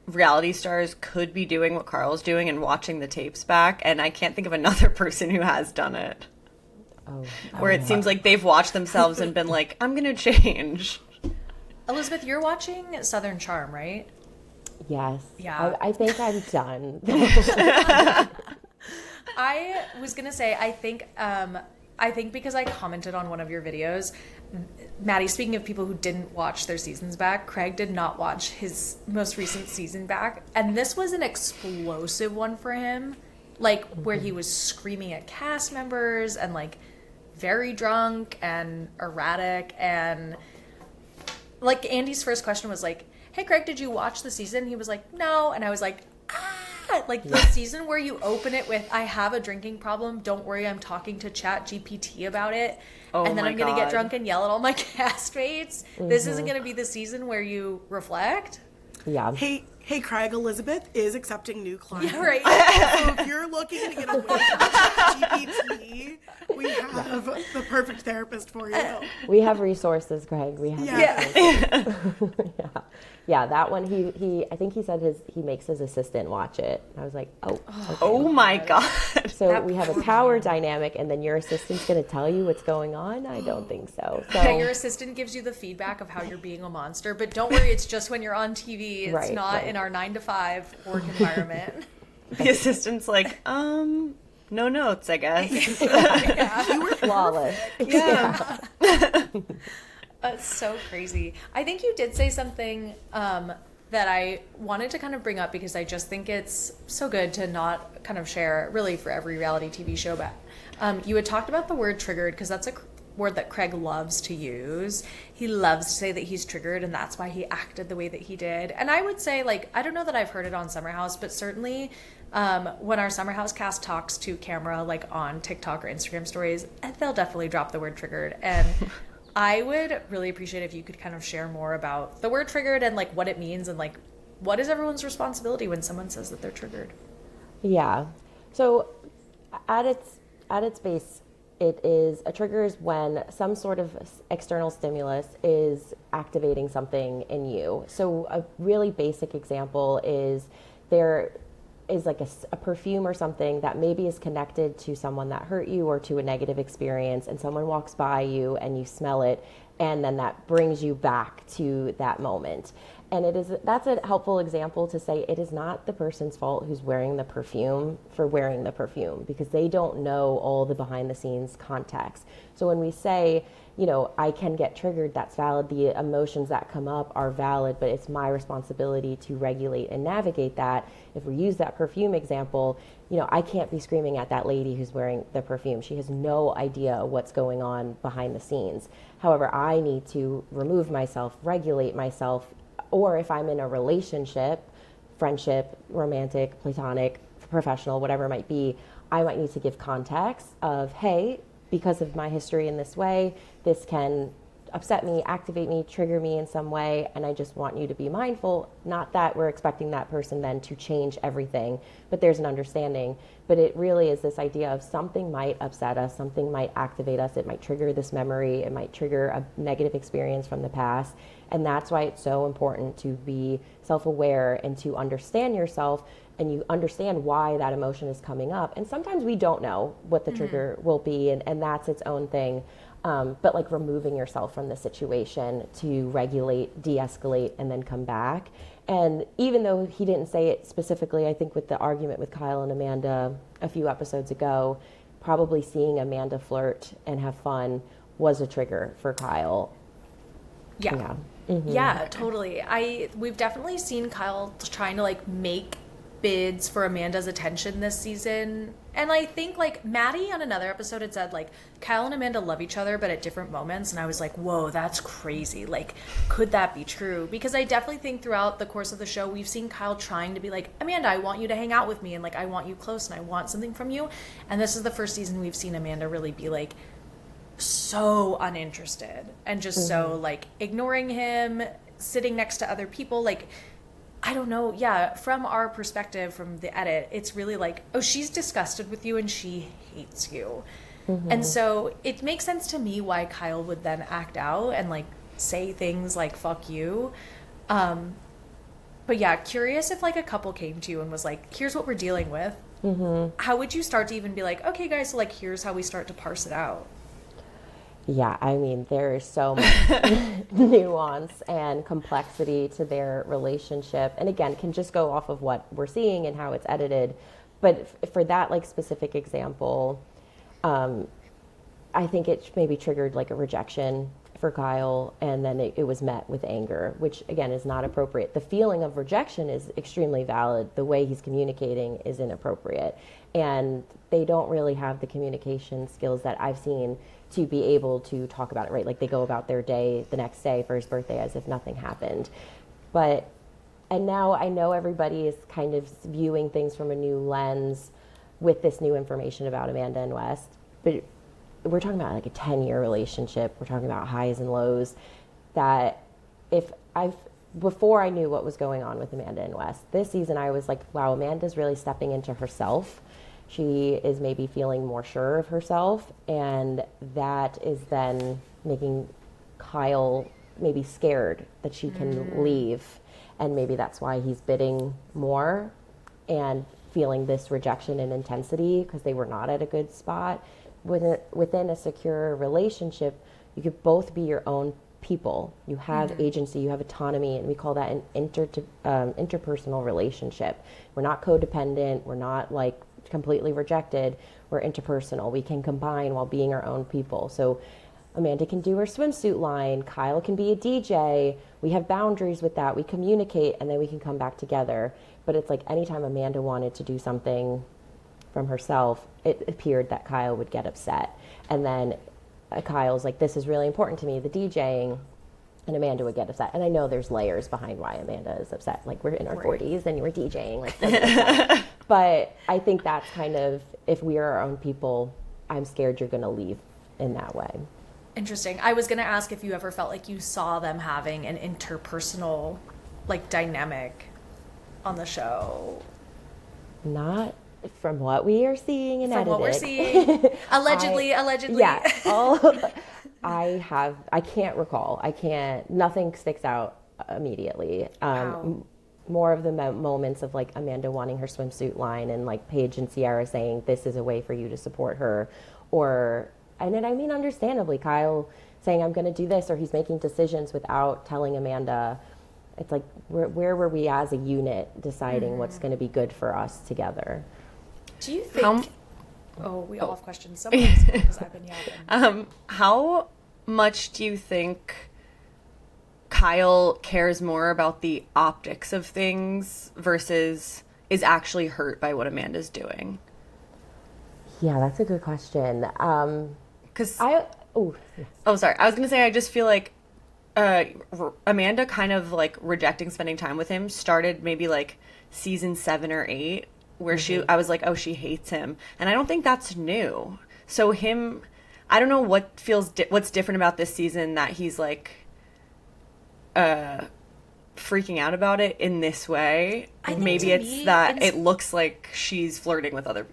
reality stars could be doing what Carl's doing and watching the tapes back. And I can't think of another person who has done it. Where it seems like they've watched themselves and been like, I'm going to change. Elizabeth, you're watching Southern Charm, right? Yes. Yeah. I think I'm done. I was going to say, I think because I commented on one of your videos, Maddie, speaking of people who didn't watch their seasons back, Craig did not watch his most recent season back. And this was an explosive one for him. Like, where he was screaming at cast members and, like, very drunk and erratic. And, like, Andy's first question was like, hey, Craig, did you watch the season? He was like, no. And I was like, ah! Like, the season where you open it with, I have a drinking problem. Don't worry, I'm talking to ChatGPT about it. Oh, and then I'm going to get God. drunk and yell at all my castmates. This isn't going to be the season where you reflect. Yeah. Hey, Craig, Elizabeth is accepting new clients. Yeah, right. So if you're looking to get away from GPT, we have the perfect therapist for you. We have resources, Greg. We have resources. Yeah, that one, he I think he said he makes his assistant watch it. I was like, oh. Okay. Oh my God. So we have a power dynamic, and then your assistant's going to tell you what's going on? I don't think so. Yeah, your assistant gives you the feedback of how you're being a monster, but don't worry, it's just when you're on TV. It's not in our 9-to-5 work environment. The assistant's like, no notes, I guess. You were flawless. Yeah. That's so crazy. I think you did say something that I wanted to kind of bring up because I just think it's so good to not kind of share really for every reality TV show. But you had talked about the word triggered because that's a word that Craig loves to use. He loves to say that he's triggered and that's why he acted the way that he did. And I would say, like, I don't know that I've heard it on Summer House, but certainly when our Summer House cast talks to camera, like on TikTok or Instagram stories, they'll definitely drop the word triggered. And I would really appreciate if you could kind of share more about the word triggered and like what it means and like what is everyone's responsibility when someone says that they're triggered. Yeah. So at its base, it is a trigger is when some sort of external stimulus is activating something in you. So a really basic example is there is like a perfume or something that maybe is connected to someone that hurt you or to a negative experience, and someone walks by you and you smell it, and then that brings you back to that moment. And that's a helpful example to say it is not the person's fault who's wearing the perfume for wearing the perfume, because they don't know all the behind the scenes context. So when we say, you know, I can get triggered, that's valid. The emotions that come up are valid, but it's my responsibility to regulate and navigate that. If we use that perfume example, you know, I can't be screaming at that lady who's wearing the perfume. She has no idea what's going on behind the scenes. However, I need to remove myself, regulate myself, or if I'm in a relationship, friendship, romantic, platonic, professional, whatever it might be, I might need to give context of, hey, because of my history in this way, this can upset me, activate me, trigger me in some way, and I just want you to be mindful. Not that we're expecting that person then to change everything, but there's an understanding. But it really is this idea of something might upset us, something might activate us, it might trigger this memory, it might trigger a negative experience from the past. And that's why it's so important to be self-aware and to understand yourself, and you understand why that emotion is coming up. And sometimes we don't know what the trigger will be, and that's its own thing. But like removing yourself from the situation to regulate, de-escalate, and then come back. And even though he didn't say it specifically, I think with the argument with Kyle and Amanda a few episodes ago, probably seeing Amanda flirt and have fun was a trigger for Kyle. Yeah. Yeah. Mm-hmm. Yeah, totally. We've definitely seen Kyle trying to like make bids for Amanda's attention this season. And I think like Maddie on another episode had said like Kyle and Amanda love each other but at different moments, and I was like, whoa, that's crazy. Like, could that be true? Because I definitely think throughout the course of the show we've seen Kyle trying to be like, Amanda, I want you to hang out with me, and like I want you close and I want something from you. And this is the first season we've seen Amanda really be like so uninterested and just so like ignoring him, sitting next to other people. Like, I don't know. Yeah, from our perspective, from the edit, it's really like, oh, she's disgusted with you and she hates you. And so it makes sense to me why Kyle would then act out and like say things like fuck you. But yeah, curious if like a couple came to you and was like, here's what we're dealing with. How would you start to even be like, okay guys, so like here's how we start to parse it out? Yeah, I mean, there is so much nuance and complexity to their relationship. And again, can just go off of what we're seeing and how it's edited. But for that like specific example, I think it maybe triggered like a rejection for Kyle, and then it was met with anger, which again is not appropriate. The feeling of rejection is extremely valid. The way he's communicating is inappropriate. And they don't really have the communication skills that I've seen to be able to talk about it, right? Like they go about their day the next day for his birthday as if nothing happened. And now I know everybody is kind of viewing things from a new lens with this new information about Amanda and West, but we're talking about like a 10-year relationship. We're talking about highs and lows that before I knew what was going on with Amanda and West, this season I was like, wow, Amanda's really stepping into herself. She is maybe feeling more sure of herself, and that is then making Kyle maybe scared that she can leave, and maybe that's why he's bidding more. And feeling this rejection and intensity because they were not at a good spot. Within a secure relationship, you could both be your own people. You have agency, you have autonomy, and we call that an interpersonal relationship. We're not codependent, we're not like completely rejected, we're interpersonal. We can combine while being our own people. So Amanda can do her swimsuit line, Kyle can be a DJ, we have boundaries with that, we communicate, and then we can come back together. But it's like anytime Amanda wanted to do something from herself, it appeared that Kyle would get upset. And then Kyle's like, this is really important to me, the DJing, and Amanda would get upset. And I know there's layers behind why Amanda is upset. Like, we're in our 40s and we're DJing. Like, but I think that's kind of, if we are our own people, I'm scared you're going to leave in that way. Interesting. I was going to ask if you ever felt like you saw them having an interpersonal, like, dynamic on the show. Not from what we are seeing and from edited. What we're seeing. Allegedly. Yeah. I can't recall. Nothing sticks out immediately. Wow. More of the moments of like Amanda wanting her swimsuit line and like Paige and Ciara saying this is a way for you to support her, and then I mean understandably Kyle saying I'm going to do this, or he's making decisions without telling Amanda. It's like where were we as a unit deciding what's going to be good for us together? Do you think? We all have questions. Someone else, because I've been yapping. How much do you think Kyle cares more about the optics of things versus is actually hurt by what Amanda's doing? Yeah, that's a good question. Because sorry. I was going to say, I just feel like Amanda kind of like rejecting spending time with him started maybe like season 7 or 8, where I was like, oh, she hates him. And I don't think that's new. So I don't know what's different about this season that he's like freaking out about it in this way. Maybe it's that it looks like she's flirting with other,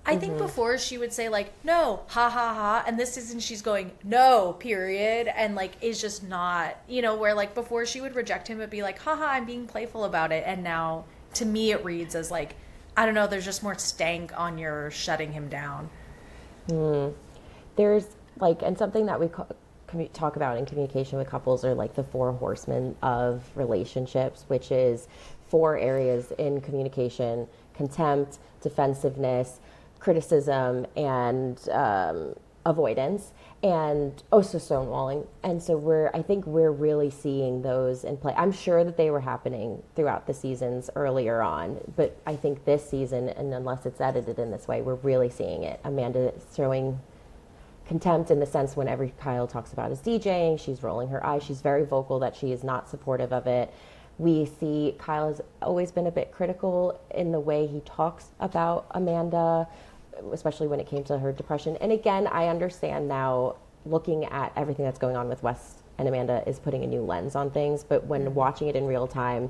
I think before she would say like, no, ha ha ha, and this season she's going, no, period, and like is just not, where like before she would reject him but be like, ha ha, I'm being playful about it, and now to me it reads as like, I don't know, there's just more stank on your shutting him down. There's like, and something that we talk about in communication with couples are like the 4 horsemen of relationships, which is 4 areas in communication: contempt, defensiveness, criticism, and avoidance, and also stonewalling. And so I think we're really seeing those in play. I'm sure that they were happening throughout the seasons earlier on, but I think this season, and unless it's edited in this way, we're really seeing it. Amanda showing contempt in the sense whenever Kyle talks about his DJing, she's rolling her eyes. She's very vocal that she is not supportive of it. We see Kyle has always been a bit critical in the way he talks about Amanda, especially when it came to her depression. And again, I understand now, looking at everything that's going on with Wes and Amanda is putting a new lens on things. But when watching it in real time,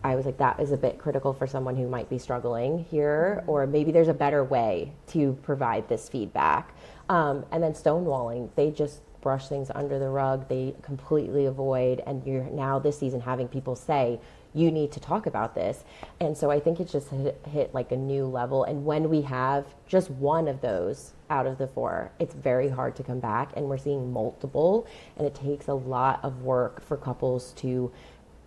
I was like, that is a bit critical for someone who might be struggling here, or maybe there's a better way to provide this feedback. And then stonewalling, they just brush things under the rug, they completely avoid, and you're now this season having people say, you need to talk about this. And so I think it's just hit like a new level. And when we have just one of those out of the 4, it's very hard to come back. And we're seeing multiple, and it takes a lot of work for couples to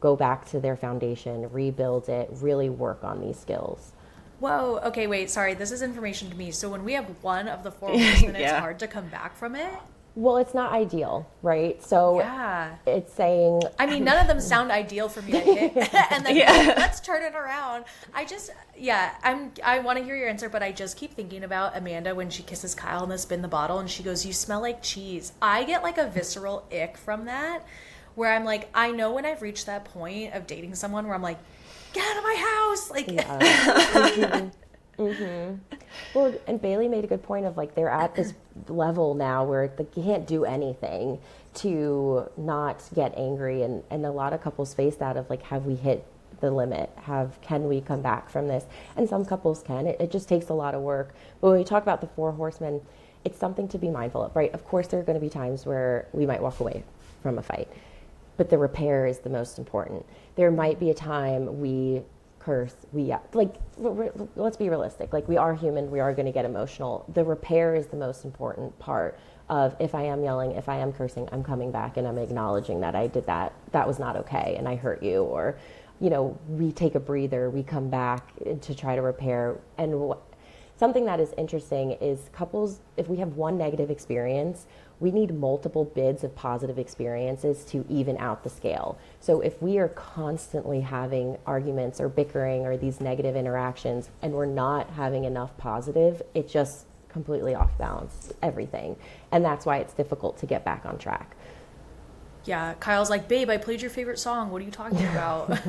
go back to their foundation, rebuild it, really work on these skills. Whoa, okay, wait, sorry, this is information to me. So when we have one of the 4 horsemen, it's hard to come back from it? Well, it's not ideal, right? So yeah. It's saying... I mean, none of them sound ideal for me to hit. And then let's turn it around. I want to hear your answer, but I just keep thinking about Amanda when she kisses Kyle and they spin the bottle and she goes, you smell like cheese. I get like a visceral ick from that, where I'm like, I know when I've reached that point of dating someone where I'm like, get out of my house. Like, yeah. Well, and Bailey made a good point of like, they're at this level now where you can't do anything to not get angry. And a lot of couples face that of like, have we hit the limit? Can we come back from this? And some couples can. It just takes a lot of work. But when we talk about the 4 horsemen, it's something to be mindful of, right? Of course, there are going to be times where we might walk away from a fight, but the repair is the most important. There might be a time we curse, let's be realistic. Like, we are human, we are going to get emotional. The repair is the most important part of, if I am yelling, if I am cursing, I'm coming back and I'm acknowledging that I did that. That was not okay and I hurt you. Or, we take a breather, we come back to try to repair. And something that is interesting is couples, if we have one negative experience, we need multiple bids of positive experiences to even out the scale. So if we are constantly having arguments or bickering or these negative interactions and we're not having enough positive, it just completely off balance everything. And that's why it's difficult to get back on track. Yeah, Kyle's like, babe, I played your favorite song. What are you talking about?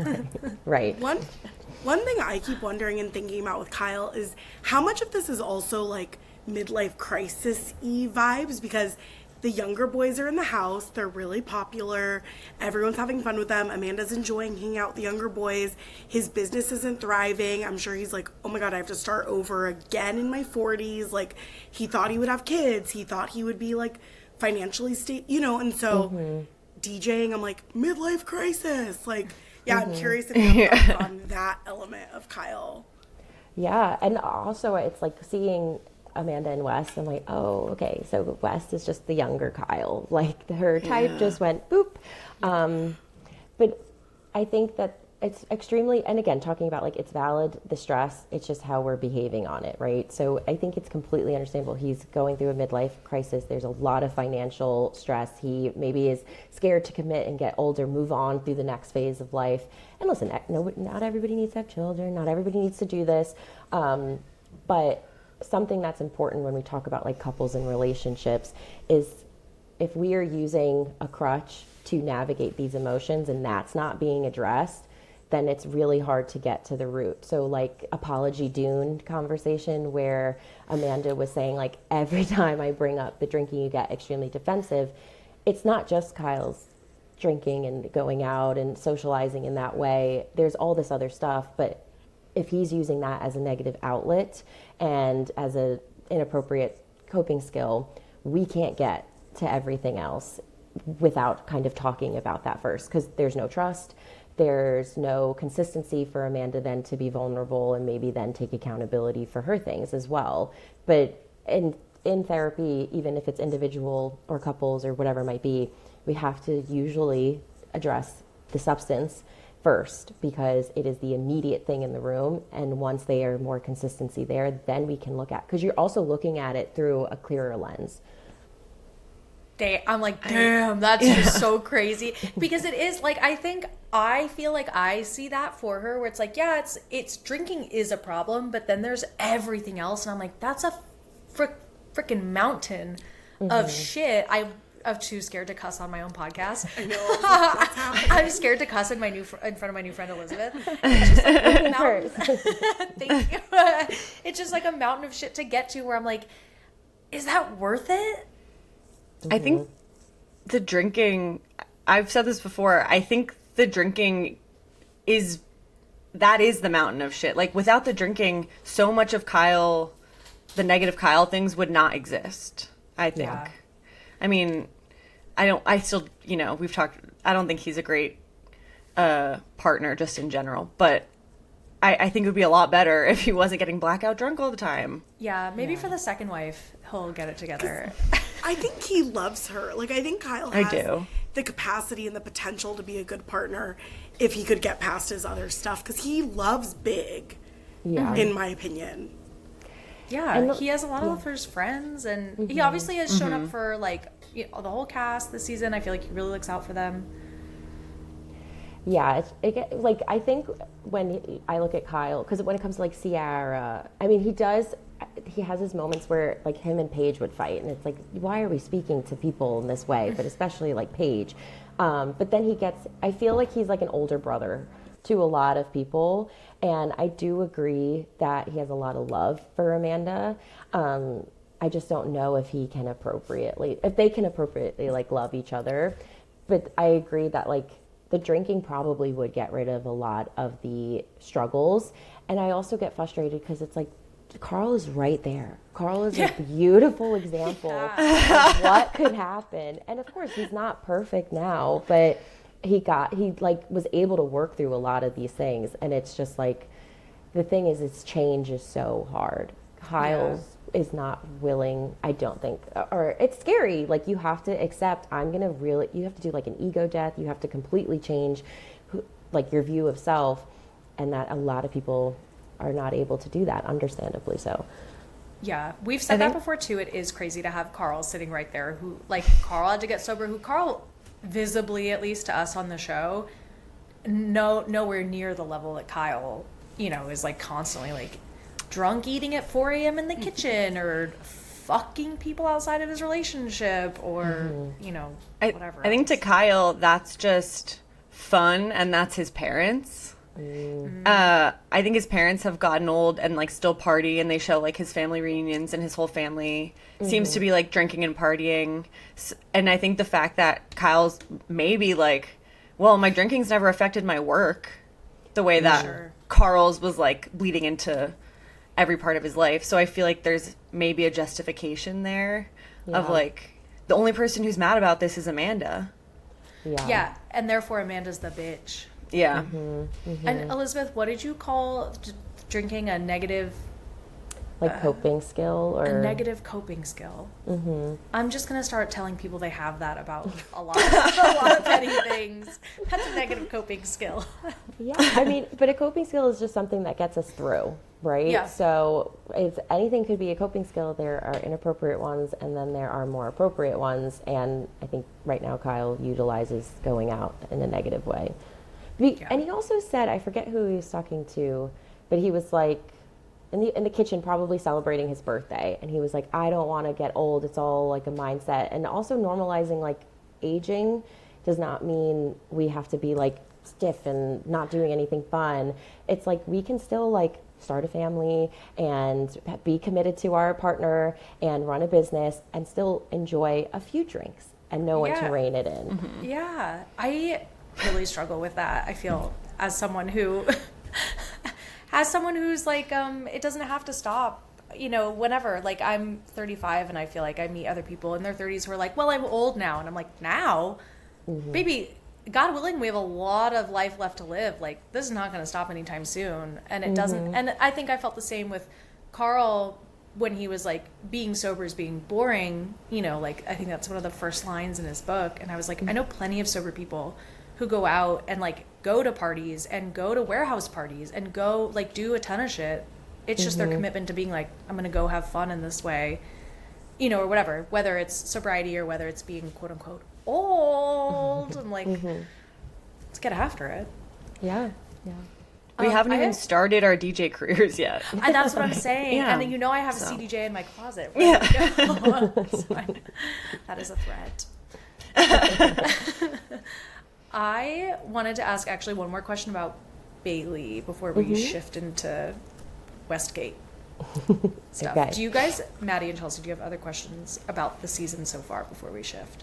Right. One thing I keep wondering and thinking about with Kyle is how much of this is also like midlife crisis-y vibes, because the younger boys are in the house, they're really popular, everyone's having fun with them, Amanda's enjoying hanging out with the younger boys, his business isn't thriving, I'm sure he's like, oh my god, I have to start over again in my 40s, like, he thought he would have kids, he thought he would be like financially and so DJing, I'm like, midlife crisis, like, yeah, I'm curious if you have thoughts on that element of Kyle. Yeah, and also it's like seeing Amanda and Wes, I'm like, oh, okay, so Wes is just the younger Kyle. Like, her type just went boop. But I think that it's extremely, and again, talking about like, it's valid, the stress, it's just how we're behaving on it, right? So I think it's completely understandable. He's going through a midlife crisis. There's a lot of financial stress. He maybe is scared to commit and get older, move on through the next phase of life. And listen, no, not everybody needs to have children. Not everybody needs to do this. But something that's important when we talk about like couples and relationships is if we are using a crutch to navigate these emotions and that's not being addressed, then it's really hard to get to the root. So like Apology Dune conversation where Amanda was saying like, every time I bring up the drinking, you get extremely defensive. It's not just Kyle's drinking and going out and socializing in that way. There's all this other stuff, but if he's using that as a negative outlet and as an inappropriate coping skill, we can't get to everything else without kind of talking about that first, because there's no trust. There's no consistency for Amanda then to be vulnerable and maybe then take accountability for her things as well. But in therapy, even if it's individual or couples or whatever it might be, we have to usually address the substance first, because it is the immediate thing in the room. And once they are more consistency there, then we can look at, because you're also looking at it through a clearer lens. I'm like, damn, that's just so crazy. Because it is like, I feel like I see that for her where it's like, yeah, it's drinking is a problem, but then there's everything else. And I'm like, that's a freaking mountain of shit. I'm too scared to cuss on my own podcast. I know. I'm scared to cuss in front of my new friend Elizabeth. It's just like a mountain. Thank you. It's just like a mountain of shit to get to where I'm like, is that worth it? I think the drinking, I've said this before, I think the drinking is the mountain of shit. Like, without the drinking, so much of Kyle, the negative Kyle things would not exist, I think. Yeah. I mean, we've talked, I don't think he's a great partner just in general, but I think it would be a lot better if he wasn't getting blackout drunk all the time. Yeah, maybe for the second wife, he'll get it together. I think he loves her. Like, I think Kyle has the capacity and the potential to be a good partner if he could get past his other stuff, because he loves big, in my opinion. Yeah, and he has a lot of love for his friends, and he obviously has shown up for, like, the whole cast this season. I feel like he really looks out for them. Yeah, like, I think when I look at Kyle, because when it comes to, like, Ciara, I mean, he has his moments where, like, him and Paige would fight, and it's like, why are we speaking to people in this way, but especially, like, Paige. But then I feel like he's like an older brother to a lot of people, and I do agree that he has a lot of love for Amanda. I just don't know if they can appropriately, like, love each other. But I agree that, like, the drinking probably would get rid of a lot of the struggles. And I also get frustrated because it's like, Carl is right there. Carl is a beautiful example of what could happen. And of course, he's not perfect now, but he like was able to work through a lot of these things, and it's just like the thing is, its change is so hard. Kyle's is not willing, I don't think, or it's scary. Like you have to accept, you have to do like an ego death. You have to completely change like your view of self, and that a lot of people are not able to do that, understandably so. Yeah, we've said that before too. It is crazy to have Carl sitting right there who, like, Carl had to get sober, who Carl visibly, at least to us on the show, nowhere near the level that Kyle, you know, is like constantly like drunk eating at 4 a.m. in the kitchen or fucking people outside of his relationship or, you know, whatever. I think to Kyle, that's just fun, and that's his parents. I think his parents have gotten old and like still party, and they show like his family reunions, and his whole family seems to be like drinking and partying. And I think the fact that Kyle's maybe like, well, my drinking's never affected my work the way that Carl's was like bleeding into every part of his life. So I feel like there's maybe a justification there of like, the only person who's mad about this is Amanda. Yeah, and therefore Amanda's the bitch. Yeah. And Elizabeth, what did you call drinking a negative... Like coping skill or... A negative coping skill. I'm just going to start telling people they have that about a lot of petty things. That's a negative coping skill. Yeah, I mean, but a coping skill is just something that gets us through, right? Yeah. So if anything could be a coping skill, there are inappropriate ones, and then there are more appropriate ones. And I think right now Kyle utilizes going out in a negative way. And he also said, I forget who he was talking to, but he was like in the kitchen probably celebrating his birthday, and he was like, I don't want to get old, it's all like a mindset. And also normalizing like aging does not mean we have to be like stiff and not doing anything fun. It's like we can still like start a family and be committed to our partner and run a business and still enjoy a few drinks and know when to rein it in. Yeah, I really struggle with that. I feel as someone who who's like it doesn't have to stop, you know, whenever. Like I'm 35 and I feel like I meet other people in their 30s who are like, well, I'm old now, and I'm like, now baby, God willing, we have a lot of life left to live. Like this is not going to stop anytime soon. And it doesn't. And I think I felt the same with Carl when he was like, being sober is being boring, you know, like I think that's one of the first lines in his book. And I was like, I know plenty of sober people who go out and like go to parties and go to warehouse parties and go like do a ton of shit. It's just their commitment to being like, I'm gonna go have fun in this way, you know, or whatever, whether it's sobriety or whether it's being quote unquote old. And like, let's get after it. Yeah. We haven't even started our DJ careers yet. And that's what I'm saying. Yeah. And you know, I have a CDJ in my closet. It's fine. That is a threat. I wanted to ask actually one more question about Bailey before we shift into Westgate stuff. Okay. Do you guys, Maddie and Chelsea, do you have other questions about the season so far before we shift?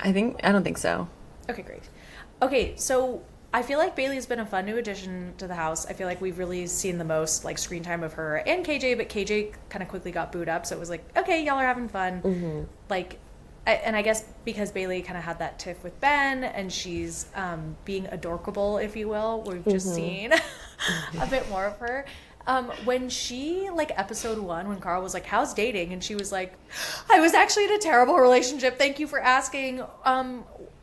I don't think so. Okay, great. Okay, so I feel like Bailey has been a fun new addition to the house. I feel like we've really seen the most like screen time of her and KJ, but KJ kind of quickly got booed up, so it was like, okay, y'all are having fun. Like, and I guess because Bailey kind of had that tiff with Ben, and she's being adorkable, if you will, we've just seen a bit more of her. When she, like, episode 1, when Carl was like, how's dating? And she was like, I was actually in a terrible relationship. Thank you for asking.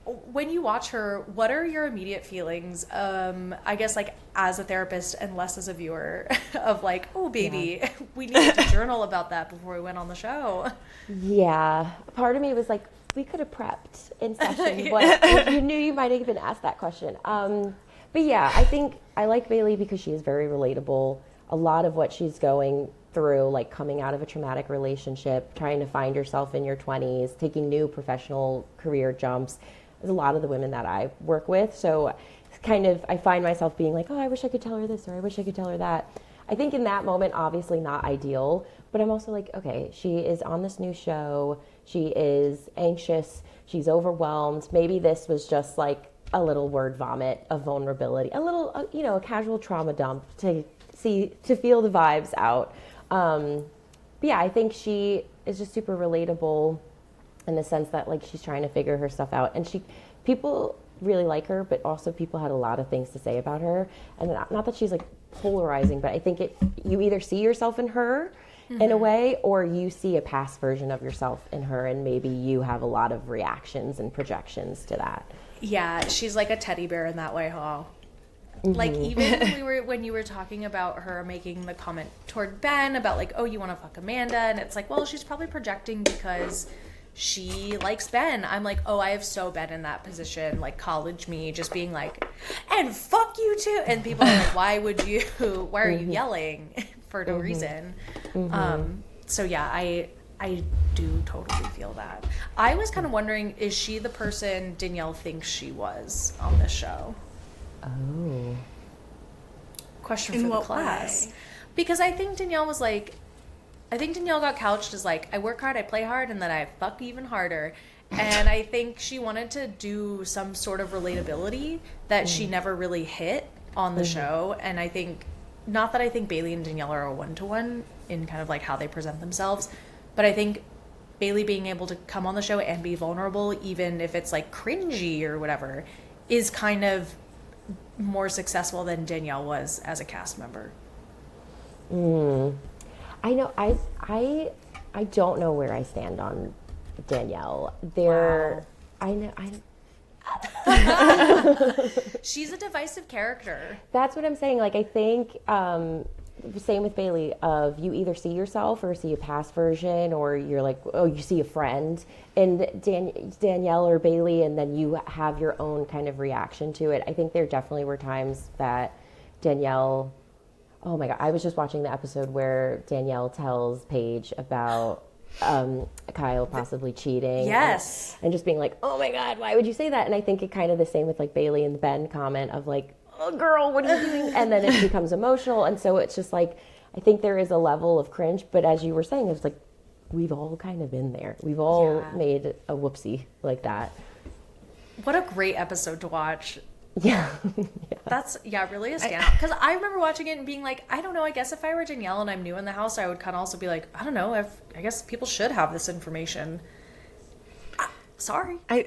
When you watch her, what are your immediate feelings? I guess, like, as a therapist and less as a viewer of, like, oh, baby, we needed to journal about that before we went on the show. Yeah. Part of me was like, we could have prepped in session. But you knew you might have even asked that question. But yeah, I think I like Bailey because she is very relatable. A lot of what she's going through, like coming out of a traumatic relationship, trying to find yourself in your 20s, taking new professional career jumps. There's a lot of the women that I work with. So kind of, I find myself being like, oh, I wish I could tell her this, or I wish I could tell her that. I think in that moment, obviously not ideal, but I'm also like, okay, she is on this new show. She is anxious. She's overwhelmed. Maybe this was just like a little word vomit of vulnerability, a little, a casual trauma dump to feel the vibes out. But yeah, I think she is just super relatable in the sense that like she's trying to figure her stuff out, and people really like her, but also people had a lot of things to say about her. And not that she's like polarizing, but I think you either see yourself in her in a way, or you see a past version of yourself in her, and maybe you have a lot of reactions and projections to that. Yeah, she's like a teddy bear in that way, huh? Like, even when you were talking about her making the comment toward Ben about like, oh, you want to fuck Amanda, and it's like, well, she's probably projecting because she likes Ben. I'm like, oh, I have so been in that position, like college me, just being like, and fuck you too, and people are like, why are you yelling for no reason? So yeah, I do totally feel that. I was kind of wondering, is she the person Danielle thinks she was on this show? Oh. Question for the class. Way? Because I think Danielle got couched as like, I work hard, I play hard, and then I fuck even harder. And I think she wanted to do some sort of relatability that she never really hit on the show. And I think, not that I think Bailey and Danielle are a one-to-one in kind of like how they present themselves, but I think Bailey being able to come on the show and be vulnerable, even if it's like cringy or whatever, is kind of more successful than Danielle was as a cast member. I know. I don't know where I stand on Danielle. Wow. I know. She's a divisive character. That's what I'm saying. Like, I think same with Bailey. Of you either see yourself or see a past version, or you're like, oh, you see a friend, and Danielle or Bailey, and then you have your own kind of reaction to it. I think there definitely were times that Danielle. Oh my God! I was just watching the episode where Danielle tells Paige about Kyle possibly cheating. Yes. And just being like, oh my God, why would you say that? And I think it kind of the same with like Bailey and the Ben comment of like, oh girl, what are you doing? And then it becomes emotional. And so it's just like, I think there is a level of cringe, but as you were saying, it's like, we've all kind of been there. We've all made a whoopsie like that. What a great episode to watch. Yeah. That's, really a standout. Because I remember watching it and being like, I don't know, I guess if I were Danielle and I'm new in the house, I would kind of also be like, I don't know, I guess people should have this information. Sorry. I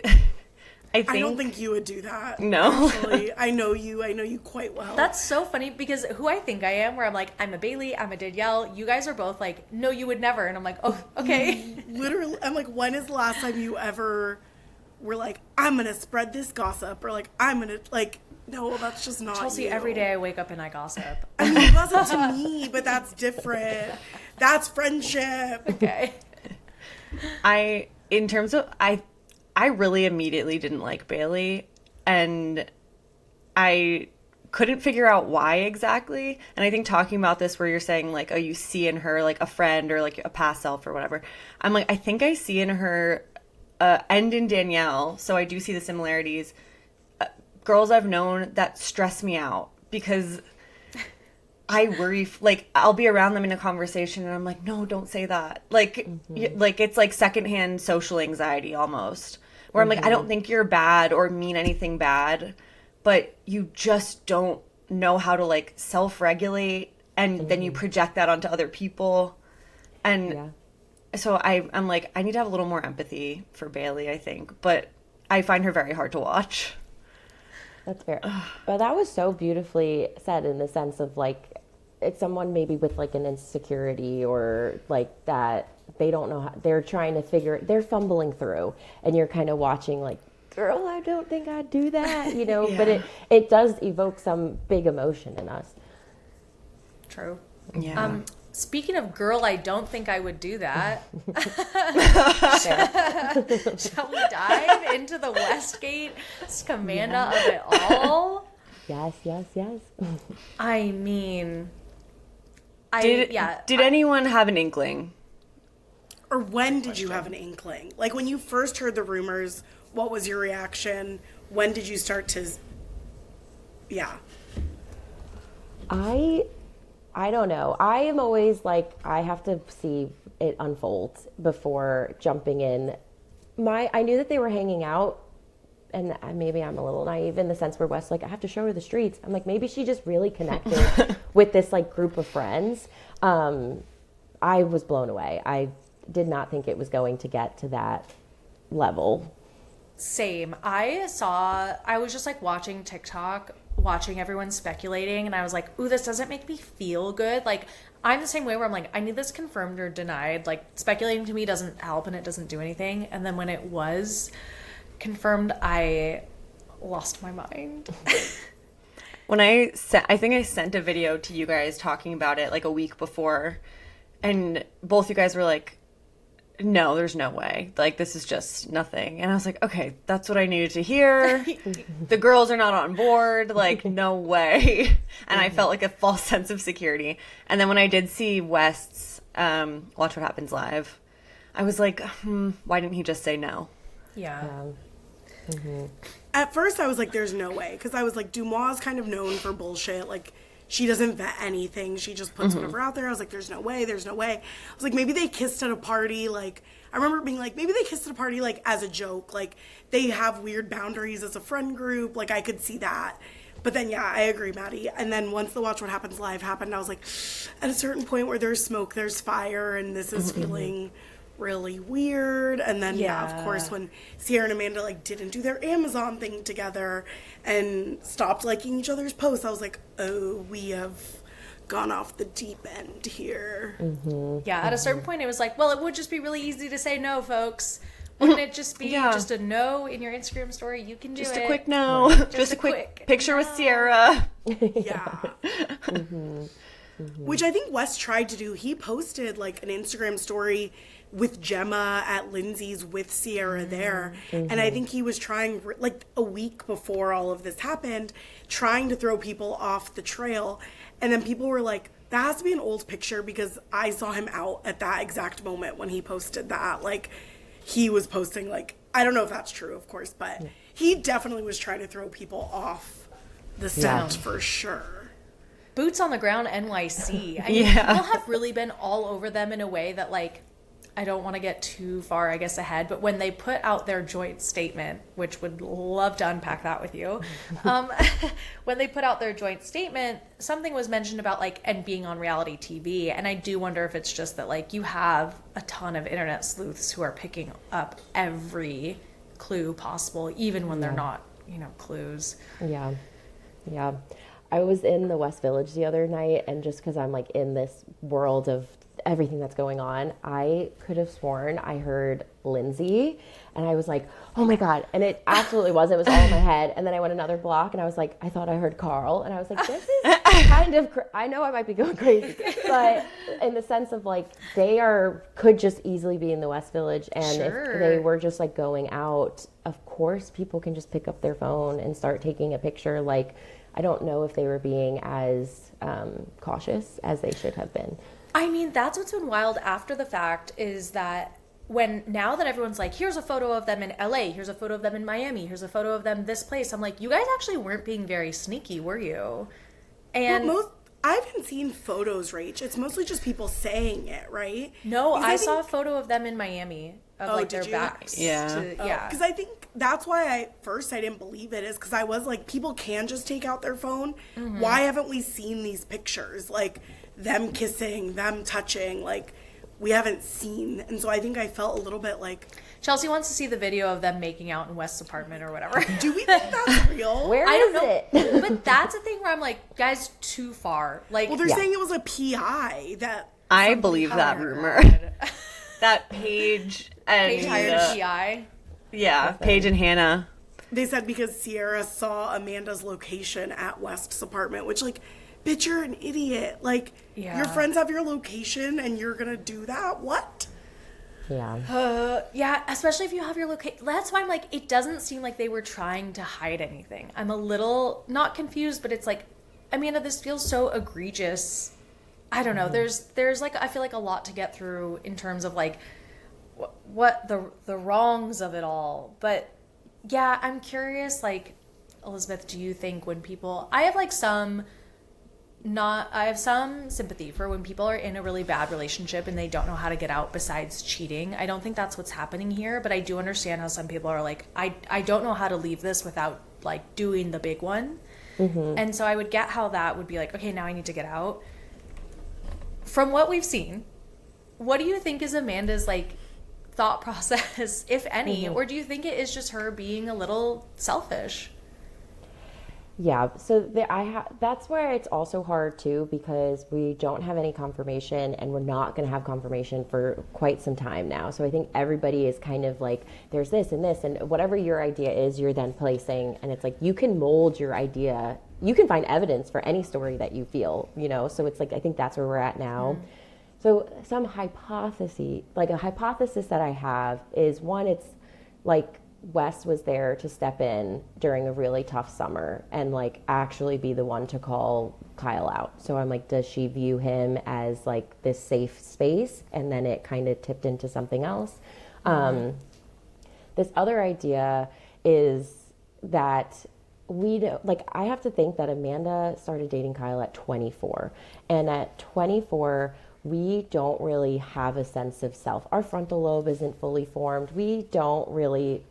don't think you would do that. No. Actually, I know you quite well. That's so funny because who I think I am, where I'm like, I'm a Bailey, I'm a Danielle. You guys are both like, no, you would never. And I'm like, oh, okay. Literally, I'm like, when is the last time you ever were like, I'm going to spread this gossip, or like, I'm going to, like, no, that's just not Chelsea, you. every day I wake up and I gossip. I mean, you gossip to me, but that's different. That's friendship. Okay. I really immediately didn't like Bailey, and I couldn't figure out why exactly. And I think talking about this where you're saying like, oh, you see in her like a friend or like a past self or whatever. I'm like, I think I see in her and in Danielle, so I do see the similarities, girls I've known that stress me out because I worry, like, I'll be around them in a conversation and I'm like, no, don't say that. Like, like it's like secondhand social anxiety almost, where I'm like, I don't think you're bad or mean anything bad, but you just don't know how to like self-regulate, and then you project that onto other people. And so I'm like, I need to have a little more empathy for Bailey, I think, but I find her very hard to watch. That's fair. But that was so beautifully said in the sense of like, it's someone maybe with like an insecurity or like that they don't know how, they're trying to they're fumbling through, and you're kind of watching like, girl, I don't think I'd do that, you know. But it does evoke some big emotion in us. True. Yeah. Speaking of girl, I don't think I would do that. Shall we dive into the Westgate Scamanda of it all? Yes. I mean, Did anyone have an inkling? Or when did you have an inkling? Like when you first heard the rumors, what was your reaction? When did you start to... Yeah. I don't know. I am always like, I have to see it unfold before jumping in. I knew that they were hanging out, and maybe I'm a little naive in the sense where Wes like, I have to show her the streets. I'm like, maybe she just really connected with this like group of friends. I was blown away. I did not think it was going to get to that level. Same. I was just like watching TikTok, watching everyone speculating, and I was like, ooh, this doesn't make me feel good. Like, I'm the same way where I'm like, I need this confirmed or denied. Like, speculating to me doesn't help and it doesn't do anything. And then when it was confirmed, I lost my mind. When I think I sent a video to you guys talking about it like a week before, and both you guys were like, no, there's no way. Like, this is just nothing. And I was like, okay, that's what I needed to hear. The girls are not on board. Like, no way. And I felt like a false sense of security. And then when I did see West's Watch What Happens Live, I was like, why didn't he just say no? Yeah. At first, I was like, there's no way. Because I was like, Dumois is kind of known for bullshit. Like, she doesn't vet anything. She just puts whatever out there. I was like, there's no way. There's no way. I was like, maybe they kissed at a party. Like, I remember being like, maybe they kissed at a party, like, as a joke. Like, they have weird boundaries as a friend group. Like, I could see that. But then, yeah, I agree, Maddie. And then once the Watch What Happens Live happened, I was like, at a certain point where there's smoke, there's fire. And this is feeling really weird. And then, yeah, of course, when Ciara and Amanda, like, didn't do their Amazon thing together and stopped liking each other's posts, I was like, oh, we have gone off the deep end here. Yeah, at a certain point it was like, well, it would just be really easy to say no, folks. Wouldn't it just be just a no in your Instagram story? You can do Just it. a quick no. Just a quick picture with Ciara. Yeah. Which I think Wes tried to do. He posted, like, an Instagram story with Gemma at Lindsay's with Ciara there. And I think he was trying, like, a week before all of this happened, trying to throw people off the trail. And then people were like, that has to be an old picture because I saw him out at that exact moment when he posted that. Like, he was posting, like, I don't know if that's true, of course, but he definitely was trying to throw people off the set for sure. Boots on the ground NYC. I mean, people have really been all over them in a way that, like, I don't want to get too far, I guess, ahead, but when they put out their joint statement, which would love to unpack that with you, when they put out their joint statement, something was mentioned about, like, and being on reality TV, and I do wonder if it's just that, like, you have a ton of internet sleuths who are picking up every clue possible, even when they're not, you know, clues. Yeah. I was in the West Village the other night, and just because I'm, like, in this world of everything that's going on, I could have sworn I heard Lindsay, and I was like, oh my God. And it absolutely was. It was all in my head. And then I went another block and I was like, I thought I heard Carl. And I was like, this is kind of, I know I might be going crazy, but in the sense of, like, they could just easily be in the West Village. And if they were just, like, going out, of course people can just pick up their phone and start taking a picture. Like, I don't know if they were being as cautious as they should have been. I mean, that's what's been wild after the fact is that now that everyone's like, here's a photo of them in LA, here's a photo of them in Miami, here's a photo of them this place. I'm like, you guys actually weren't being very sneaky, were you? And I haven't seen photos, Rach. It's mostly just people saying it, right? No, I saw a photo of them in Miami of like their backs. Yeah. Because I think that's why I didn't believe it, is because I was like, people can just take out their phone. Why haven't we seen these pictures? Like, them kissing, them touching, like, we haven't seen. And so I think I felt a little bit like, Chelsea wants to see the video of them making out in West's apartment or whatever. do we think that's real? Where I is don't know. it? But that's a thing where I'm like, guys, too far. Like, Well, they're saying it was a PI that I believe that rumor. That Paige and Paige hired a PI. Yeah, Paige and Hannah. they said because Ciara saw Amanda's location at West's apartment, which, like, bitch, you're an idiot. Like, your friends have your location and you're gonna do that? What? Yeah. Yeah, especially if you have your location. That's why I'm like, it doesn't seem like they were trying to hide anything. I'm a little, not confused, but it's like, Amanda, this feels so egregious. I don't know. There's like, I feel like a lot to get through in terms of, like, what the wrongs of it all. But yeah, I'm curious, like, Elizabeth, do you think when people, I have some sympathy for when people are in a really bad relationship and they don't know how to get out besides cheating. I don't think that's what's happening here, but I do understand how some people are like, I don't know how to leave this without, like, doing the big one. And so I would get how that would be like, okay, now I need to get out. From what we've seen, what do you think is Amanda's, like, thought process, if any, or do you think it is just her being a little selfish? Yeah, so that's where it's also hard too, because we don't have any confirmation, and we're not going to have confirmation for quite some time now. So I think everybody is kind of like, there's this and this, and whatever your idea is, you're then placing, and it's like you can mold your idea. You can find evidence for any story that you feel, so it's like, I think that's where we're at now. So some hypothesis, like a hypothesis that I have is, one, it's like Wes was there to step in during a really tough summer and like actually be the one to call Kyle out. So I'm like, does she view him as like this safe space? And then it kind of tipped into something else. This other idea is that I have to think that Amanda started dating Kyle at 24. And at 24, we don't really have a sense of self. Our frontal lobe isn't fully formed. We don't really...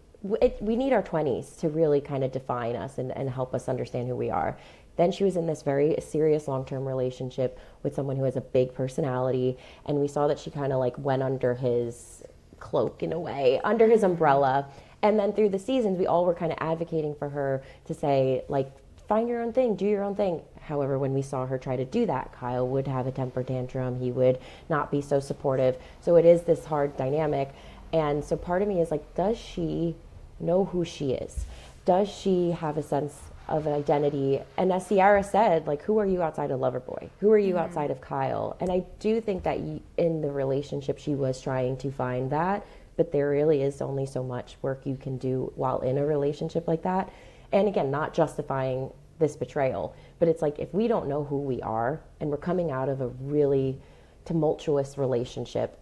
we need our 20s to really kind of define us and help us understand who we are. Then she was in this very serious long-term relationship with someone who has a big personality, and we saw that she kind of like went under his cloak in a way, under his umbrella. And then through the seasons, we all were kind of advocating for her to say, like, find your own thing, do your own thing. However, when we saw her try to do that, Kyle would have a temper tantrum. He would not be so supportive. So it is this hard dynamic. And so part of me is like, does she know who she is? Does she have a sense of identity? And as Ciara said, like, who are you outside of Loverboy? Who are you outside of Kyle? And I do think that in the relationship, she was trying to find that, but there really is only so much work you can do while in a relationship like that. And again, not justifying this betrayal, but it's like, if we don't know who we are and we're coming out of a really tumultuous relationship,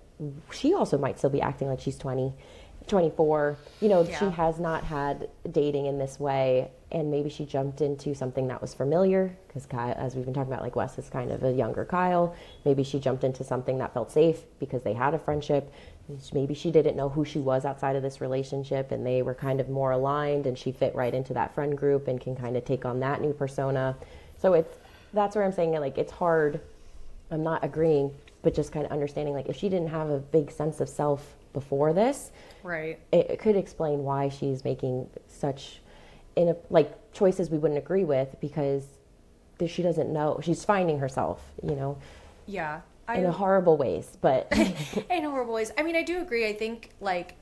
she also might still be acting like she's 20, 24. She has not had dating in this way, and maybe she jumped into something that was familiar, because Kyle, as we've been talking about, like, Wes is kind of a younger Kyle. Maybe she jumped into something that felt safe because they had a friendship. Maybe she didn't know who she was outside of this relationship, and they were kind of more aligned, and she fit right into that friend group and can kind of take on that new persona. So that's where I'm saying, like, it's hard. I'm not agreeing, but just kind of understanding, like, if she didn't have a big sense of self before this, right, it could explain why she's making such choices we wouldn't agree with, because she doesn't know. She's finding herself, Yeah. in a horrible ways, but in horrible ways. I mean, I do agree. I think, like,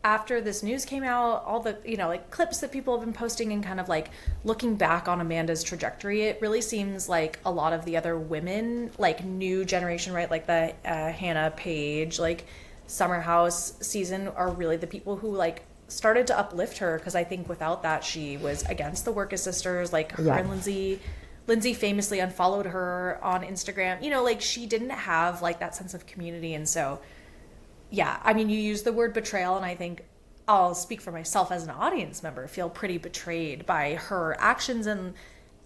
after this news came out, all the, like, clips that people have been posting and kind of like looking back on Amanda's trajectory, it really seems like a lot of the other women, like new generation, right? Like the Hannah, Paige, like Summer House season, are really the people who like started to uplift her, because I think without that, she was against the Workus sisters, like her and Lindsay famously unfollowed her on Instagram. Like, she didn't have like that sense of community. And so, yeah, I mean, you use the word betrayal, and I think I'll speak for myself as an audience member, feel pretty betrayed by her actions and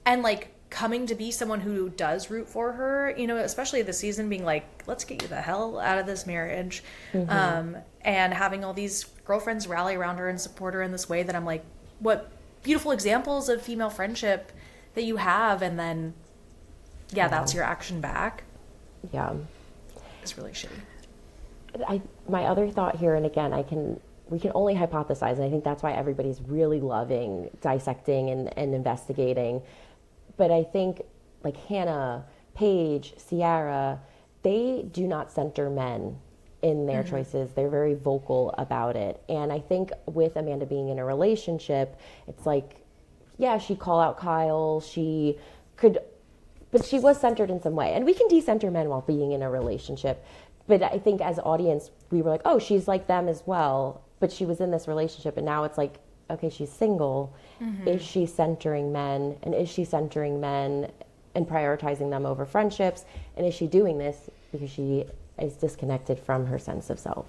like coming to be someone who does root for her, especially this season, being like, let's get you the hell out of this marriage. And having all these girlfriends rally around her and support her in this way that I'm like, what beautiful examples of female friendship that you have. And then, that's your action back. Yeah. It's really shitty. My other thought here, and again, we can only hypothesize, and I think that's why everybody's really loving dissecting and investigating. But I think, like, Hannah, Paige, Ciara, they do not center men in their choices. They're very vocal about it. And I think with Amanda being in a relationship, it's like, yeah, she'd call out Kyle. But she was centered in some way. And we can decenter men while being in a relationship. But I think as audience, we were like, oh, she's like them as well. But she was in this relationship, and now it's like, okay, she's single. Is she centering men? And is she centering men and prioritizing them over friendships? And is she doing this because she is disconnected from her sense of self?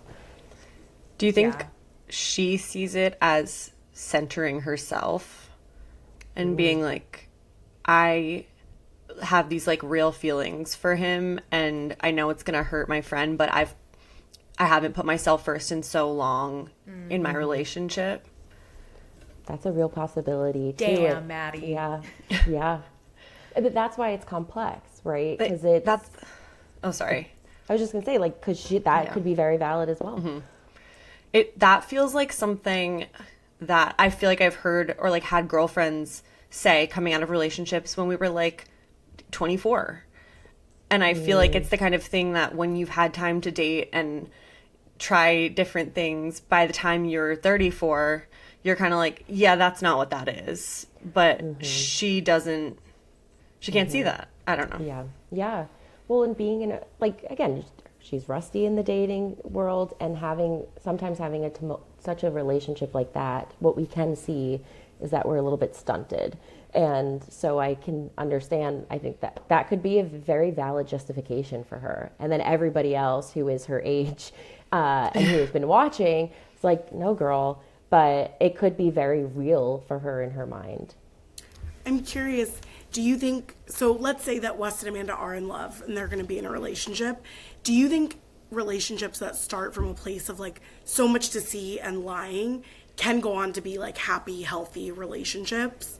Do you think she sees it as centering herself and being like, I have these like real feelings for him, and I know it's gonna hurt my friend, but I haven't put myself first in so long in my relationship? That's a real possibility too. Damn, Maddie. Yeah, yeah. But that's why it's complex, right? Because Oh, sorry. I was just gonna say, like, because that could be very valid as well. That feels like something that I feel like I've heard or like had girlfriends say coming out of relationships when we were like 24. And I feel like it's the kind of thing that when you've had time to date and try different things, by the time you're 34, you're kind of like, yeah, that's not what that is. But she can't see that. I don't know. Yeah. Yeah. Well, and being in a, like, again, she's rusty in the dating world, and sometimes having such a relationship like that, what we can see is that we're a little bit stunted. And so I can understand, I think that could be a very valid justification for her. And then everybody else who is her age and who has been watching, it's like, no, girl. But it could be very real for her in her mind. I'm curious, do you think, so let's say that West and Amanda are in love and they're going to be in a relationship. Do you think relationships that start from a place of like so much deceit and lying can go on to be like happy, healthy relationships?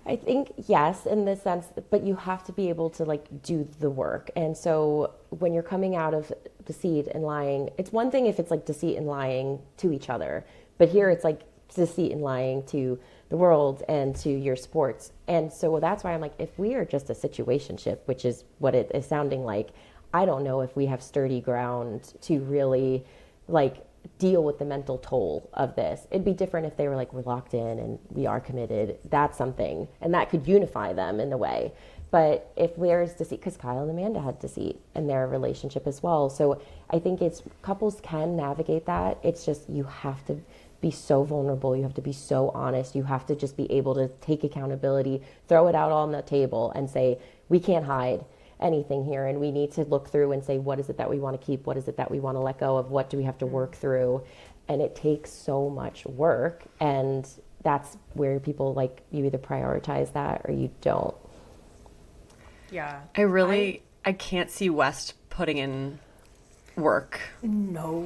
I think yes, in the sense, but you have to be able to like do the work. And so when you're coming out of deceit and lying, it's one thing if it's like deceit and lying to each other, but here it's like deceit and lying to the world and to your sports. And so that's why I'm like, if we are just a situationship, which is what it is sounding like, I don't know if we have sturdy ground to really like deal with the mental toll of this. It'd be different if they were like, we're locked in and we are committed. That's something, and that could unify them in a way. But if there's deceit, because Kyle and Amanda had deceit in their relationship as well. So I think couples can navigate that. It's just, you have to be so vulnerable. You have to be so honest. You have to just be able to take accountability, throw it out on the table and say, we can't hide anything here, and we need to look through and say, what is it that we want to keep, what is it that we want to let go of, what do we have to work through. And it takes so much work, and that's where people like, you either prioritize that or you don't. Yeah, I can't see West putting in work. No,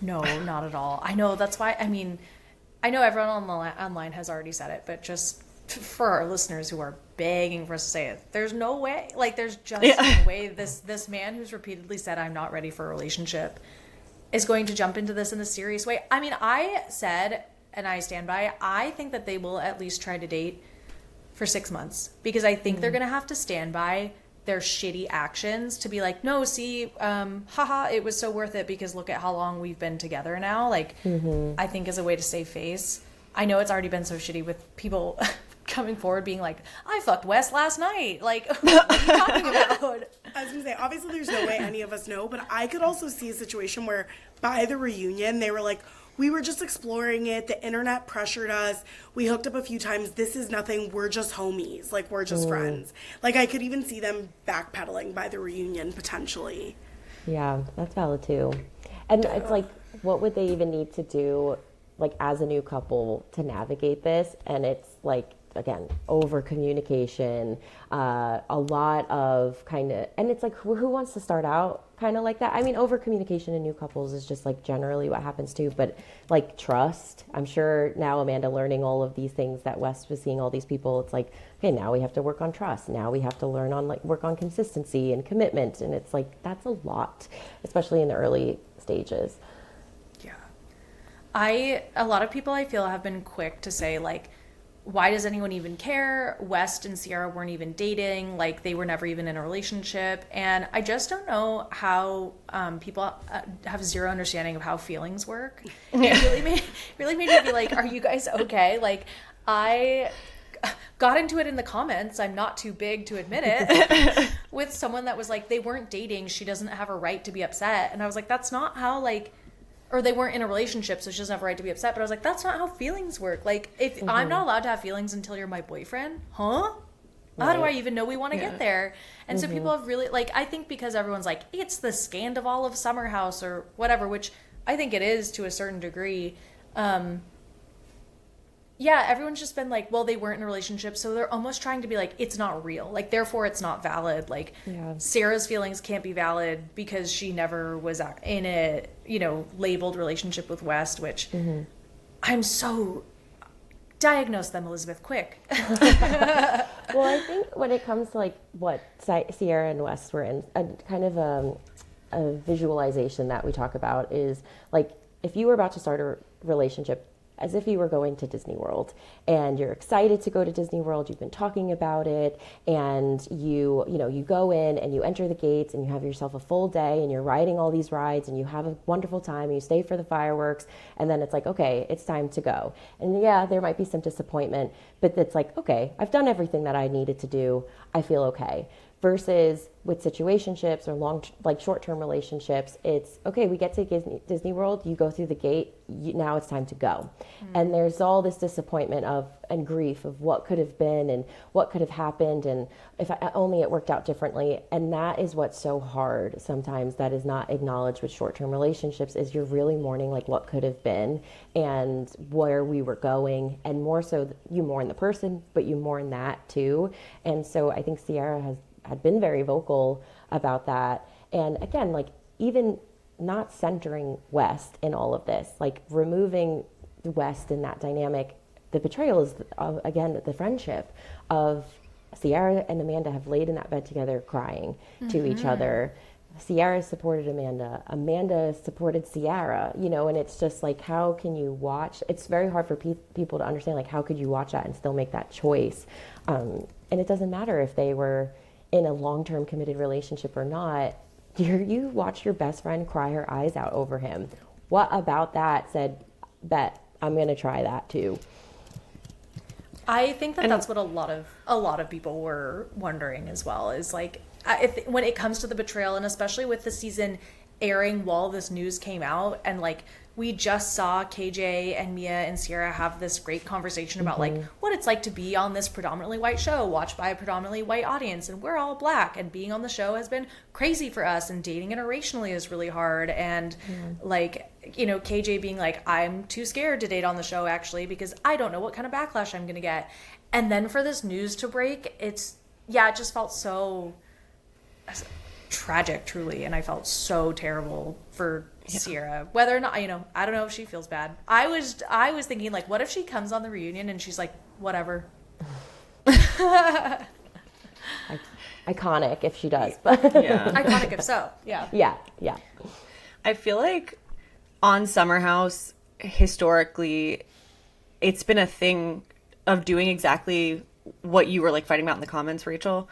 not at all. I know, that's why, I know everyone online has already said it, but just for our listeners who are begging for us to say it, there's no way, like there's just no way this man who's repeatedly said I'm not ready for a relationship is going to jump into this in a serious way. I said, and I stand by, I think that they will at least try to date for 6 months, because I think they're going to have to stand by their shitty actions to be like, no, see, haha, it was so worth it because look at how long we've been together now. Like, I think is a way to save face. I know it's already been so shitty with people coming forward being like, I fucked Wes last night. Like, what are you talking about? I was going to say, obviously there's no way any of us know, but I could also see a situation where by the reunion, they were like, we were just exploring it. The internet pressured us. We hooked up a few times. This is nothing. We're just homies. Like, we're just friends. Like, I could even see them backpedaling by the reunion, potentially. Yeah, that's valid too. And it's like, what would they even need to do, like, as a new couple to navigate this? And it's like, again, over communication, a lot of kind of, and it's like, who wants to start out kind of like that? Over communication in new couples is just like generally what happens too, but like trust, I'm sure now Amanda learning all of these things that Wes was seeing all these people, it's like, okay, now we have to work on trust. Now we have to learn on work on consistency and commitment. And it's like, that's a lot, especially in the early stages. Yeah. A lot of people I feel have been quick to say like, why does anyone even care? West and Ciara weren't even dating. Like, they were never even in a relationship. And I just don't know how people have zero understanding of how feelings work. It really made me be like, are you guys okay? Like, I got into it in the comments. I'm not too big to admit it. With someone that was like, they weren't dating. She doesn't have a right to be upset. And I was like, that's not how, like... Or they weren't in a relationship, so she doesn't have a right to be upset. But I was like, that's not how feelings work. Like, if I'm not allowed to have feelings until you're my boyfriend, huh? Right. How do I even know we want to get there? And so people have really, like, I think because everyone's like, it's the scandal of Summer House or whatever, which I think it is to a certain degree. Yeah, everyone's just been like, well, they weren't in a relationship, so they're almost trying to be like, it's not real. Like, therefore, it's not valid. Like, Sarah's feelings can't be valid because she never was in a, labeled relationship with West, which I'm so... Diagnose them, Elizabeth, quick. Well, I think when it comes to, like, what Ciara and West were in, a kind of a visualization that we talk about is like if you were about to start a relationship as if you were going to Disney World and you're excited to go to Disney World, you've been talking about it, and you go in and you enter the gates and you have yourself a full day and you're riding all these rides and you have a wonderful time and you stay for the fireworks, and then it's like, okay, it's time to go. And yeah, there might be some disappointment, but it's like, okay, I've done everything that I needed to do. I feel okay. Versus with situationships or short-term relationships, it's okay, we get to Disney World, you go through the gate, now it's time to go. And there's all this disappointment and grief of what could have been and what could have happened, and if only it worked out differently. And that is what's so hard sometimes, that is not acknowledged with short-term relationships, is you're really mourning like what could have been and where we were going, and more so you mourn the person, but you mourn that too. And so I think Ciara had been very vocal about that. And again, like even not centering West in all of this, like removing West in that dynamic, the betrayal is, again, the friendship of Ciara and Amanda have laid in that bed together crying to each other. Ciara supported Amanda. Amanda supported Ciara, and it's just like, how can you watch? It's very hard for people to understand, like, how could you watch that and still make that choice? And it doesn't matter if they were in a long-term committed relationship or not. You watched your best friend cry her eyes out over him. What about that said, bet I'm going to try that too? I think that's what a lot of people were wondering as well, is like, when it comes to the betrayal, and especially with the season airing while this news came out, and like we just saw KJ and Mia and Ciara have this great conversation about like what it's like to be on this predominantly white show watched by a predominantly white audience, and we're all black, and being on the show has been crazy for us, and dating interracially is really hard, and like, KJ being like, I'm too scared to date on the show actually because I don't know what kind of backlash I'm gonna get. And then for this news to break, it just felt so tragic, truly, and I felt so terrible for Ciara. Whether or not, I don't know if she feels bad. I was thinking, like, what if she comes on the reunion and she's like, whatever. Iconic if she does, but iconic if so. Yeah. I feel like on Summer House, historically, it's been a thing of doing exactly what you were like fighting about in the comments, Rachel,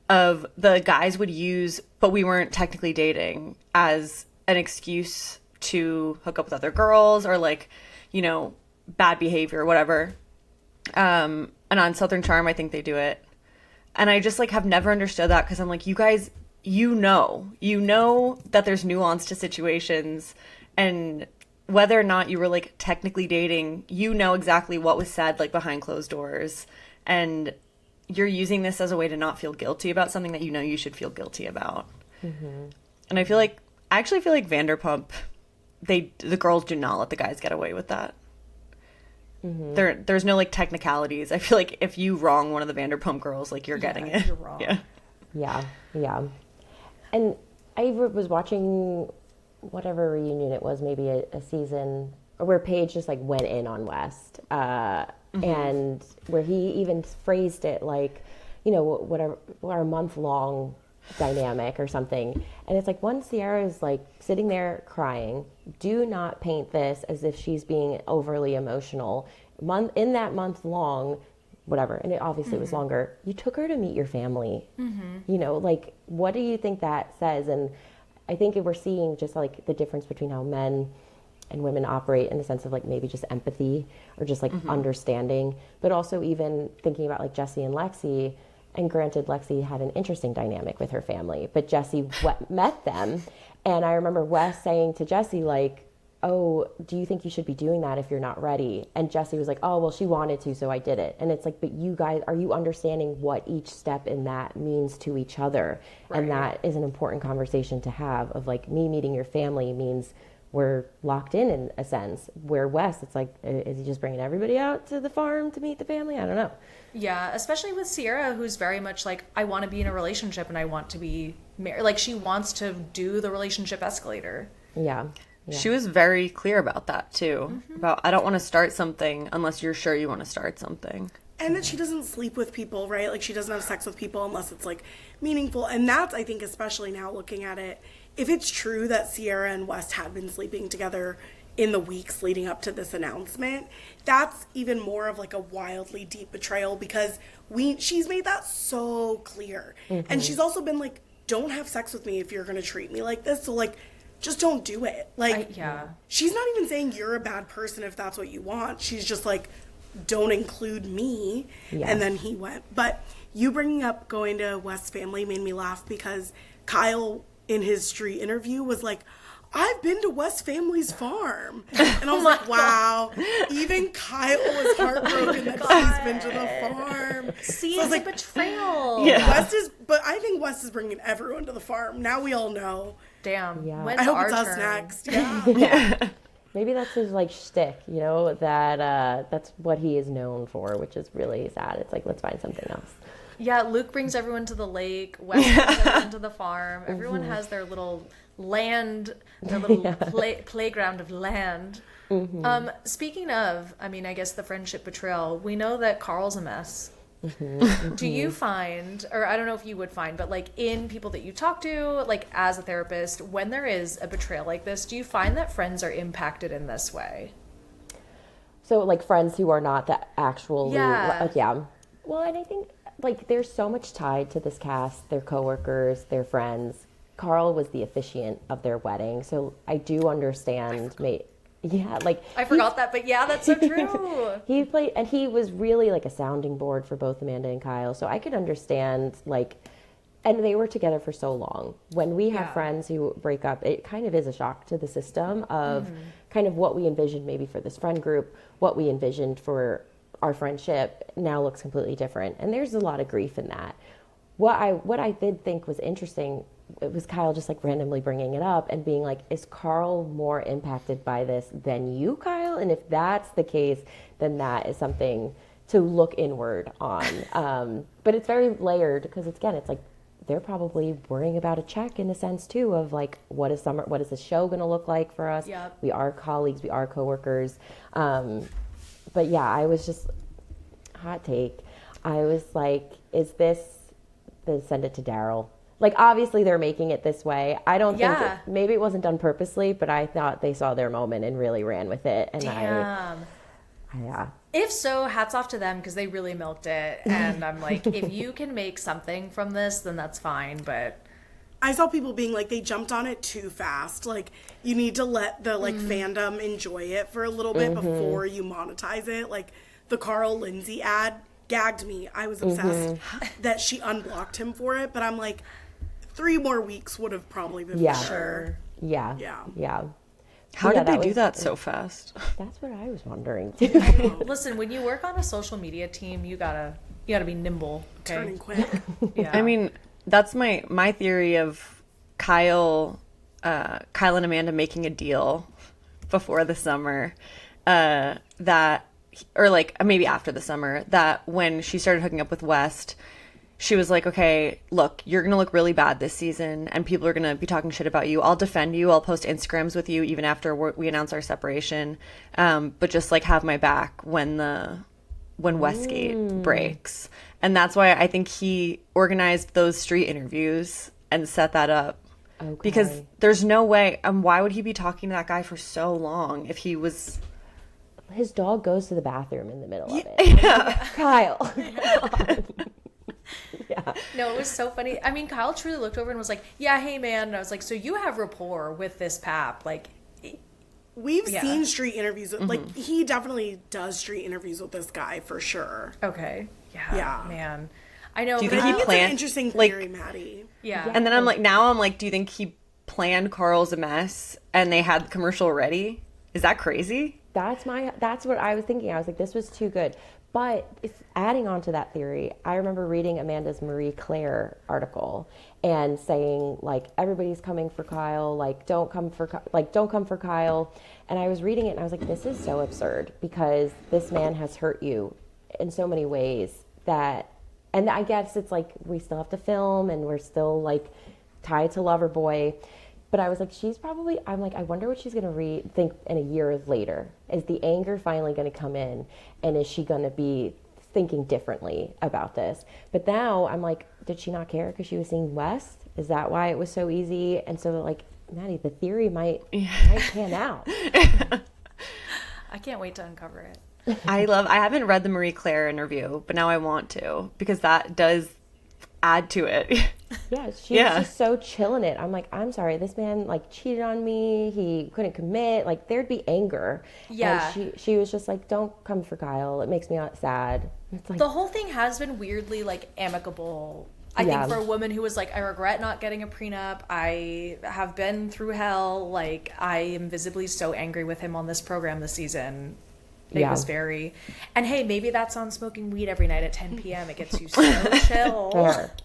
of the guys would use, but we weren't technically dating, as an excuse to hook up with other girls or like, bad behavior or whatever. And on Southern Charm, I think they do it. And I just like have never understood that, because I'm like, you guys, you know that there's nuance to situations, and whether or not you were like technically dating, exactly what was said like behind closed doors, and you're using this as a way to not feel guilty about something that you should feel guilty about. And I actually feel like Vanderpump, the girls do not let the guys get away with that. There's no like technicalities. I feel like if you wrong one of the Vanderpump girls, like you're getting it. You're wrong. Yeah. And I was watching whatever reunion it was, maybe a season where Paige just like went in on West, and where he even phrased it like, whatever, our month-long dynamic or something. And it's like, when Ciara is like sitting there crying, do not paint this as if she's being overly emotional. In that month long, whatever, and it obviously was longer, you took her to meet your family. Like, what do you think that says? And I think we're seeing just like the difference between how men and women operate, in the sense of like maybe just empathy or just like understanding, but also even thinking about like Jesse and Lexi. And granted, Lexi had an interesting dynamic with her family, but Jesse met them. And I remember Wes saying to Jesse, like, oh, do you think you should be doing that if you're not ready? And Jesse was like, oh, well, she wanted to, so I did it. And it's like, but you guys, are you understanding what each step in that means to each other? Right. And that is an important conversation to have, of like, me meeting your family means we're locked in a sense. Where Wes, it's like, is he just bringing everybody out to the farm to meet the family? I don't know. Yeah, especially with Ciara, who's very much like, I want to be in a relationship and I want to be married. Like, she wants to do the relationship escalator. Yeah. She was very clear about that too. About, I don't want to start something unless you're sure you want to start something. And that she doesn't sleep with people, right? Like, she doesn't have sex with people unless it's like meaningful. And that's, I think, especially now looking at it if it's true that Ciara and West had been sleeping together in the weeks leading up to this announcement, that's even more of like a wildly deep betrayal, because she's made that so clear. And she's also been like, don't have sex with me if you're going to treat me like this. So like, just don't do it. Like, she's not even saying you're a bad person if that's what you want. She's just like, don't include me. Yeah. And then he went. But you bringing up going to West's family made me laugh, because Kyle in his street interview was like, I've been to West family's farm. And I was like, wow. Even Kyle was heartbroken that she's been to the farm. See, so it's like, a betrayal. Yeah. But I think West is bringing everyone to the farm. Now we all know. Damn. Yeah. When's I hope our it's us turn? next. Yeah. Maybe that's his like shtick, you know, that that's what he is known for, which is really sad. It's like, let's find something else. Yeah, Luke brings everyone to the lake. Wes brings everyone to the farm. Everyone has their little land, their little playground of land. Speaking of, I mean, I guess the friendship betrayal, we know that Carl's a mess. Do you find, or I don't know if you would find, but like in people that you talk to, like as a therapist, when there is a betrayal like this, do you find that friends are impacted in this way? So like friends who are not the actual, yeah. Well, and I think like there's so much tied to this cast, their coworkers, their friends. Carl was the officiant of their wedding, so I do understand. I forgot that, but yeah, that's so true. He played, and he was really like a sounding board for both Amanda and Kyle, so I could understand like, and they were together for so long. When we have friends who break up, it kind of is a shock to the system of kind of what we envisioned maybe for this friend group, what we envisioned for our friendship now looks completely different, and there's a lot of grief in that. What I did think was interesting, it was Kyle just like randomly bringing it up and being like, is Carl more impacted by this than you, Kyle? And if that's the case, then that is something to look inward on. But it's very layered, because it's like they're probably worrying about a check in a sense too, of like, what is the show going to look like for us? Yep. We are colleagues, we are coworkers. But yeah, I was just, hot take, I was like, is this, then send it to Daryl. Like, obviously they're making it this way. I don't think, maybe it wasn't done purposely, but I thought they saw their moment and really ran with it. And Damn. If so, hats off to them, because they really milked it. And I'm like, if you can make something from this, then that's fine. But I saw people being like, they jumped on it too fast. Like, you need to let the like fandom enjoy it for a little bit before you monetize it. Like, the Carl Lindsay ad gagged me. I was obsessed that she unblocked him for it, but I'm like, 3 more weeks would have probably been better. Yeah. How did they do that so fast? That's what I was wondering too. Listen, when you work on a social media team, you gotta be nimble. Okay? Turning quick. I mean, that's my theory of Kyle and Amanda making a deal before the summer, that, or like maybe after the summer, that when she started hooking up with West, she was like, okay, look, you're going to look really bad this season and people are going to be talking shit about you. I'll defend you. I'll post Instagrams with you even after we announce our separation. But just like have my back when Westgate breaks. And that's why I think he organized those street interviews and set that up. Okay. Because there's no way, why would he be talking to that guy for so long if he was... His dog goes to the bathroom in the middle of it. Yeah. Kyle. Yeah. No, it was so funny. I mean, Kyle truly looked over and was like, yeah, hey, man. And I was like, so you have rapport with this pap. Like, we've seen street interviews. Like, he definitely does street interviews with this guy for sure. Okay. Yeah. Man. I know. Do you think I he think planned? It's an interesting theory, Maddie. Yeah. And then I'm like, do you think he planned Carl's a mess and they had the commercial ready? Is that crazy? That's what I was thinking. I was like, this was too good. But it's adding on to that theory, I remember reading Amanda's Marie Claire article and saying like, everybody's coming for Kyle, like don't come for Kyle. And I was reading it and I was like, this is so absurd, because this man has hurt you in so many ways that, and I guess it's like we still have to film and we're still like tied to Loverboy. But I was like, I'm like, I wonder what she's going to think in a year later. Is the anger finally going to come in? And is she going to be thinking differently about this? But now I'm like, did she not care because she was seeing West? Is that why it was so easy? And so, like, Maddie, the theory might pan out. I can't wait to uncover it. I haven't read the Marie Claire interview, but now I want to, because that does add to it. Yeah, she's just so chill in it. I'm like, I'm sorry, this man like cheated on me. He couldn't commit. Like, there'd be anger. Yeah. And she was just like, don't come for Kyle. It makes me sad. It's like, the whole thing has been weirdly like amicable. I think for a woman who was like, I regret not getting a prenup. I have been through hell. Like, I am visibly so angry with him on this program this season. It was very, and hey, maybe that's on smoking weed every night at 10 p.m. It gets you so chill.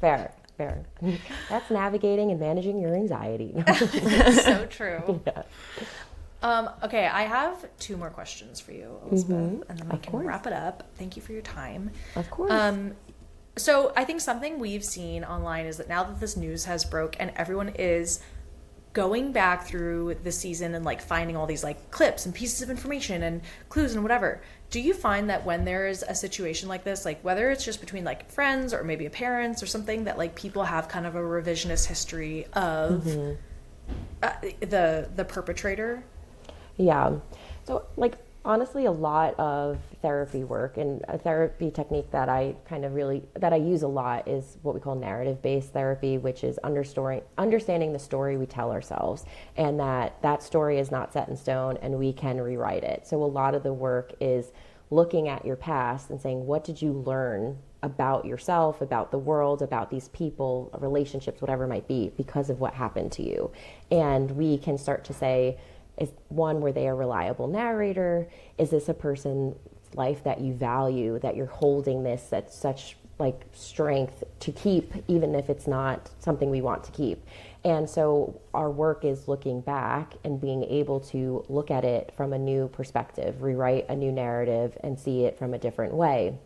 Fair. That's navigating and managing your anxiety. So true. Yeah. Okay, I have 2 more questions for you, Elizabeth, and then we can wrap it up. Thank you for your time. Of course. So I think something we've seen online is that now that this news has broke and everyone is going back through the season and like finding all these like clips and pieces of information and clues and whatever, do you find that when there is a situation like this, like whether it's just between like friends or maybe a parents or something, that like people have kind of a revisionist history of the perpetrator? Yeah. So, like, honestly, a lot of therapy work, and a therapy technique that I use a lot is what we call narrative-based therapy, which is understanding the story we tell ourselves, and that story is not set in stone and we can rewrite it. So a lot of the work is looking at your past and saying, what did you learn about yourself, about the world, about these people, relationships, whatever it might be, because of what happened to you. And we can start to say, were they a reliable narrator? Is this a person's life that you value, that you're holding this at such like strength to keep, even if it's not something we want to keep? And so our work is looking back and being able to look at it from a new perspective, rewrite a new narrative and see it from a different way.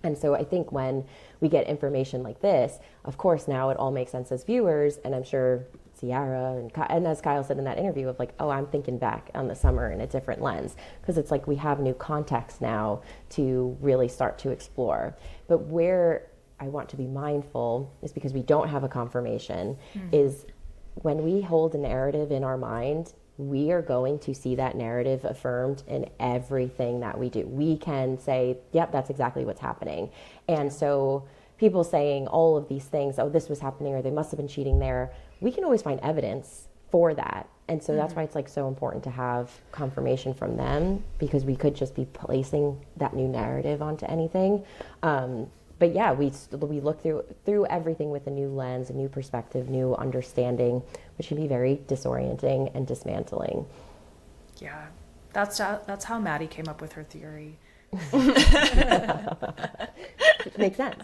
And so I think when we get information like this, of course, now it all makes sense as viewers, and I'm sure Ciara and as Kyle said in that interview of like, oh, I'm thinking back on the summer in a different lens, because it's like we have new context now to really start to explore. But where I want to be mindful is, because we don't have a confirmation, is when we hold a narrative in our mind, we are going to see that narrative affirmed in everything that we do. We can say, yep, that's exactly what's happening. And so people saying all of these things, oh, this was happening, or they must have been cheating there, we can always find evidence for that. And so that's why it's like so important to have confirmation from them, because we could just be placing that new narrative onto anything. But yeah, we look through everything with a new lens, a new perspective, new understanding, which can be very disorienting and dismantling. Yeah, that's how Maddie came up with her theory. Which makes sense.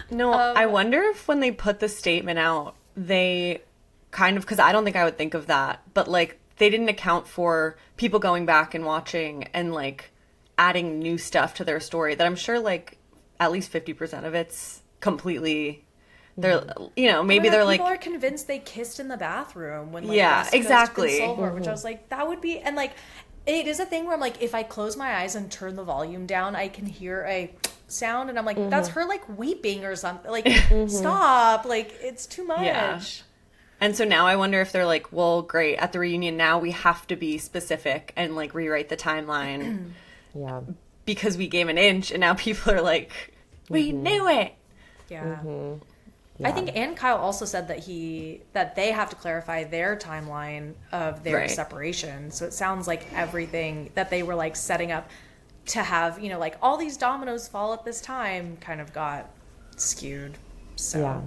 No, I wonder if when they put the statement out, they kind of, because I don't think I would think of that, but like they didn't account for people going back and watching and like adding new stuff to their story that I'm sure like at least 50% of it's completely, they're, you know, maybe they're like, people are convinced they kissed in the bathroom when like yeah, West Coast exactly. consoled her, which I was like, that would be, and like it is a thing where I'm like, if I close my eyes and turn the volume down, I can hear a sound, and I'm like, that's her like weeping or something. Like, stop! Like, it's too much. Yeah. And so now I wonder if they're like, well, great, at the reunion now we have to be specific and like rewrite the timeline. Yeah. Because we gave an inch, and now people are like, we knew it. Yeah. Yeah. I think and Kyle also said that they have to clarify their timeline of their separation. So it sounds like everything that they were like setting up to have, you know, like all these dominoes fall at this time kind of got skewed. So yeah.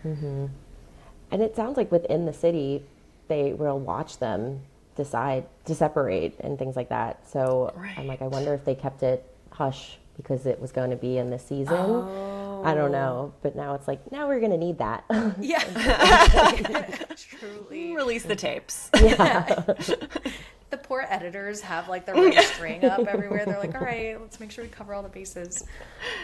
And it sounds like within the city, they will watch them decide to separate and things like that. So I'm like, I wonder if they kept it hush because it was going to be in the season. Oh. I don't know. But now it's like, now we're going to need that. Yeah. Truly. Release the tapes. Yeah. The poor editors have like the right string up everywhere. They're like, all right, let's make sure we cover all the bases.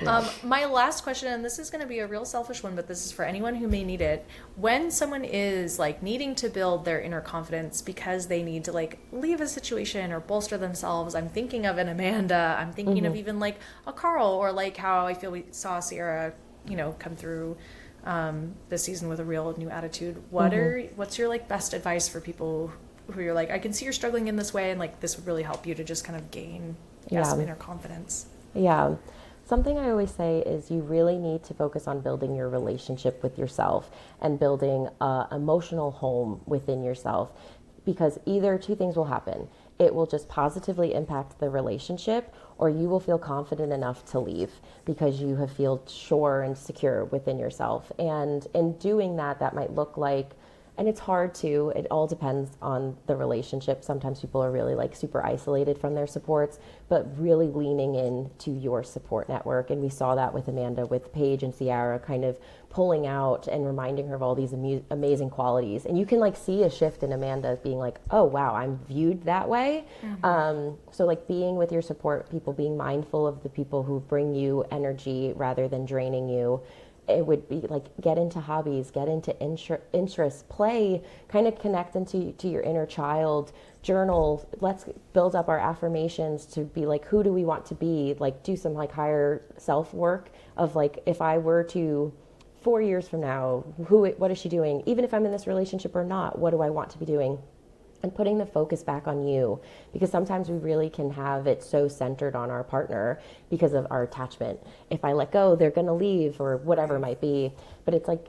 My last question, and this is going to be a real selfish one, but this is for anyone who may need it. When someone is like needing to build their inner confidence because they need to like leave a situation or bolster themselves, I'm thinking of an Amanda. I'm thinking of even like a Carl, or like how I feel we saw Ciara, you know, come through this season with a real new attitude. What's your like best advice for people who you're like, I can see you're struggling in this way, and like this would really help you to just kind of gain some inner confidence? Yeah. Something I always say is you really need to focus on building your relationship with yourself and building an emotional home within yourself, because either two things will happen. It will just positively impact the relationship, or you will feel confident enough to leave because you have felt sure and secure within yourself. And in doing that, that might look like, and it's hard to, it all depends on the relationship. Sometimes people are really like super isolated from their supports, but really leaning into your support network. And we saw that with Amanda, with Paige and Ciara, kind of pulling out and reminding her of all these amazing qualities. And you can like see a shift in Amanda being like, oh wow, I'm viewed that way. So like being with your support people, being mindful of the people who bring you energy rather than draining you. It would be like, get into hobbies, get into interests, play, kind of connect into your inner child, journal. Let's build up our affirmations to be like, who do we want to be? Like do some like higher self work of like, if I were to 4 years from now, what is she doing? Even if I'm in this relationship or not, what do I want to be doing? And putting the focus back on you, because sometimes we really can have it so centered on our partner because of our attachment. If I let go, they're going to leave, or whatever it might be. But it's like,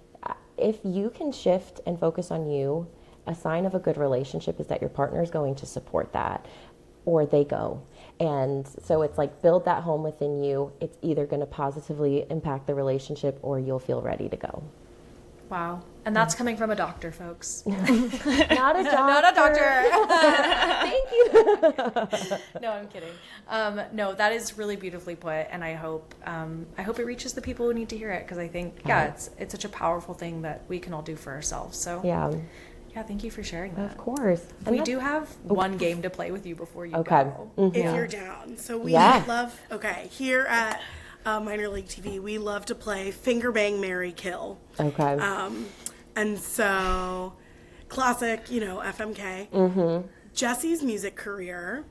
if you can shift and focus on you, a sign of a good relationship is that your partner is going to support that, or they go. And so it's like, build that home within you. It's either going to positively impact the relationship, or you'll feel ready to go. Wow. And that's coming from a doctor, folks. Not a doctor. Not a doctor. Thank you. No, I'm kidding. No, that is really beautifully put, and I hope it reaches the people who need to hear it, because I think it's such a powerful thing that we can all do for ourselves. So yeah, thank you for sharing that. of course. We do have one game to play with you before you go. If you're down. So we love, here at Minor League TV, we love to play Finger Bang, Marry, Kill. Okay. And so, classic, FMK. Jesse's music career.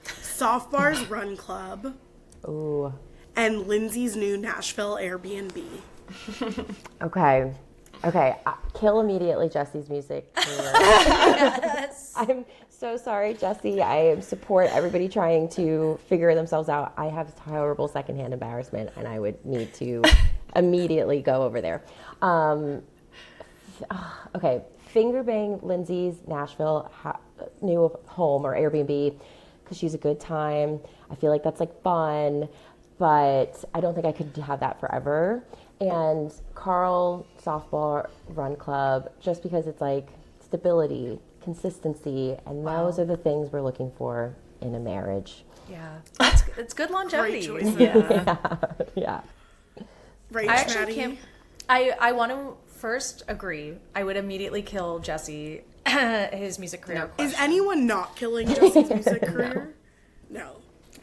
Softbar's Run Club. Ooh. And Lindsay's new Nashville Airbnb. Okay. Kill immediately Jesse's music career. Yes. I'm so sorry, Jesse. I support everybody trying to figure themselves out. I have horrible secondhand embarrassment, and I would need to immediately go over there. Okay, Finger Bang Lindsay's Nashville new home or Airbnb, because she's a good time. I feel like that's like fun, but I don't think I could have that forever. And Carl Softball Run Club, just because it's like stability, consistency, and those are the things we're looking for in a marriage. Yeah, it's good longevity. Great choices. Yeah. Right, I actually can't. I want to first agree. I would immediately kill Jesse, his music career. No. Is anyone not killing Jesse's music career? No.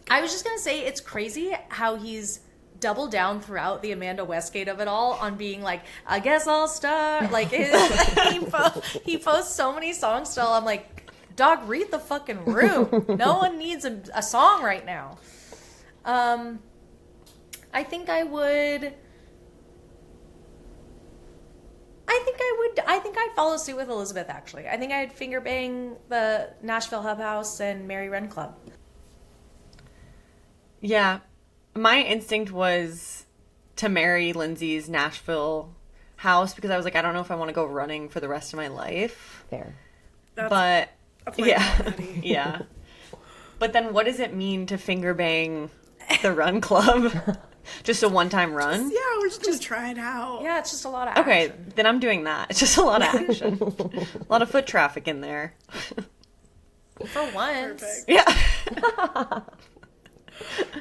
I was just gonna say, it's crazy how he's doubled down throughout the Amanda Westgate of it all on being like, I guess I'll start. Like he posts so many songs still. I'm like, dog, read the fucking room. No one needs a song right now. I think I'd follow suit with Elizabeth, actually. I think I'd finger bang the Nashville Hub House and Marry Run Club. Yeah. My instinct was to marry Lindsay's Nashville house, because I was like, I don't know if I want to go running for the rest of my life. Fair. But yeah. But then what does it mean to finger bang the Run Club? Just a one-time run? Yeah, we're just going to try it out. Yeah, it's just a lot of action. Okay, then I'm doing that. It's just a lot of action. A lot of foot traffic in there. For once. Perfect. Yeah.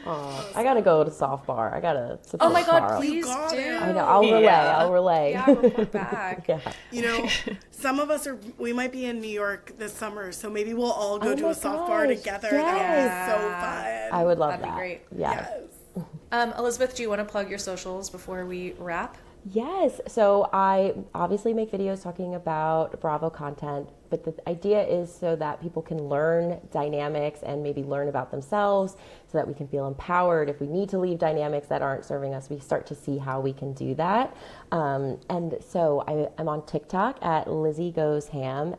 I gotta go to soft bar. I gotta support Oh my god, Carl. please do. I know. I'll relay. Yeah, report back. Yeah. Some of us we might be in New York this summer, so maybe we'll all go to a soft bar gosh, together. yes. That would be so fun. I would love That'd that. be great. Yeah. Yes. Elizabeth, do you want to plug your socials before we wrap? Yes. So I obviously make videos talking about Bravo content, but the idea is so that people can learn dynamics and maybe learn about themselves so that we can feel empowered. If we need to leave dynamics that aren't serving us, we start to see how we can do that. And so I'm on TikTok at Lizzie Goes Hamm,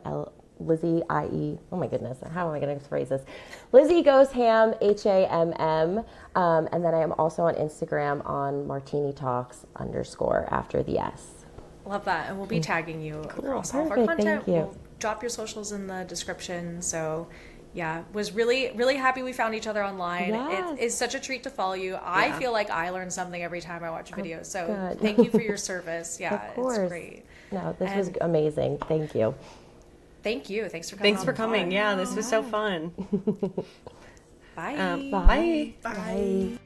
Lizzie, I-E, oh my goodness, how am I going to phrase this? Lizzie Goes Hamm, Hamm. And then I am also on Instagram on Martini Talks _ after the S. Love that. And we'll be tagging you across all of our Perfect, content. thank you. We'll drop your socials in the description. So yeah, was really, really happy we found each other online. Yes. It's such a treat to follow you. I feel like I learn something every time I watch a video. So good. thank you for your service. Yeah, Of course. it's great. No, this was amazing. Thank you. Thank you. Thanks for coming. Thanks for coming. Yeah, this was so fun. Bye. Bye. Bye.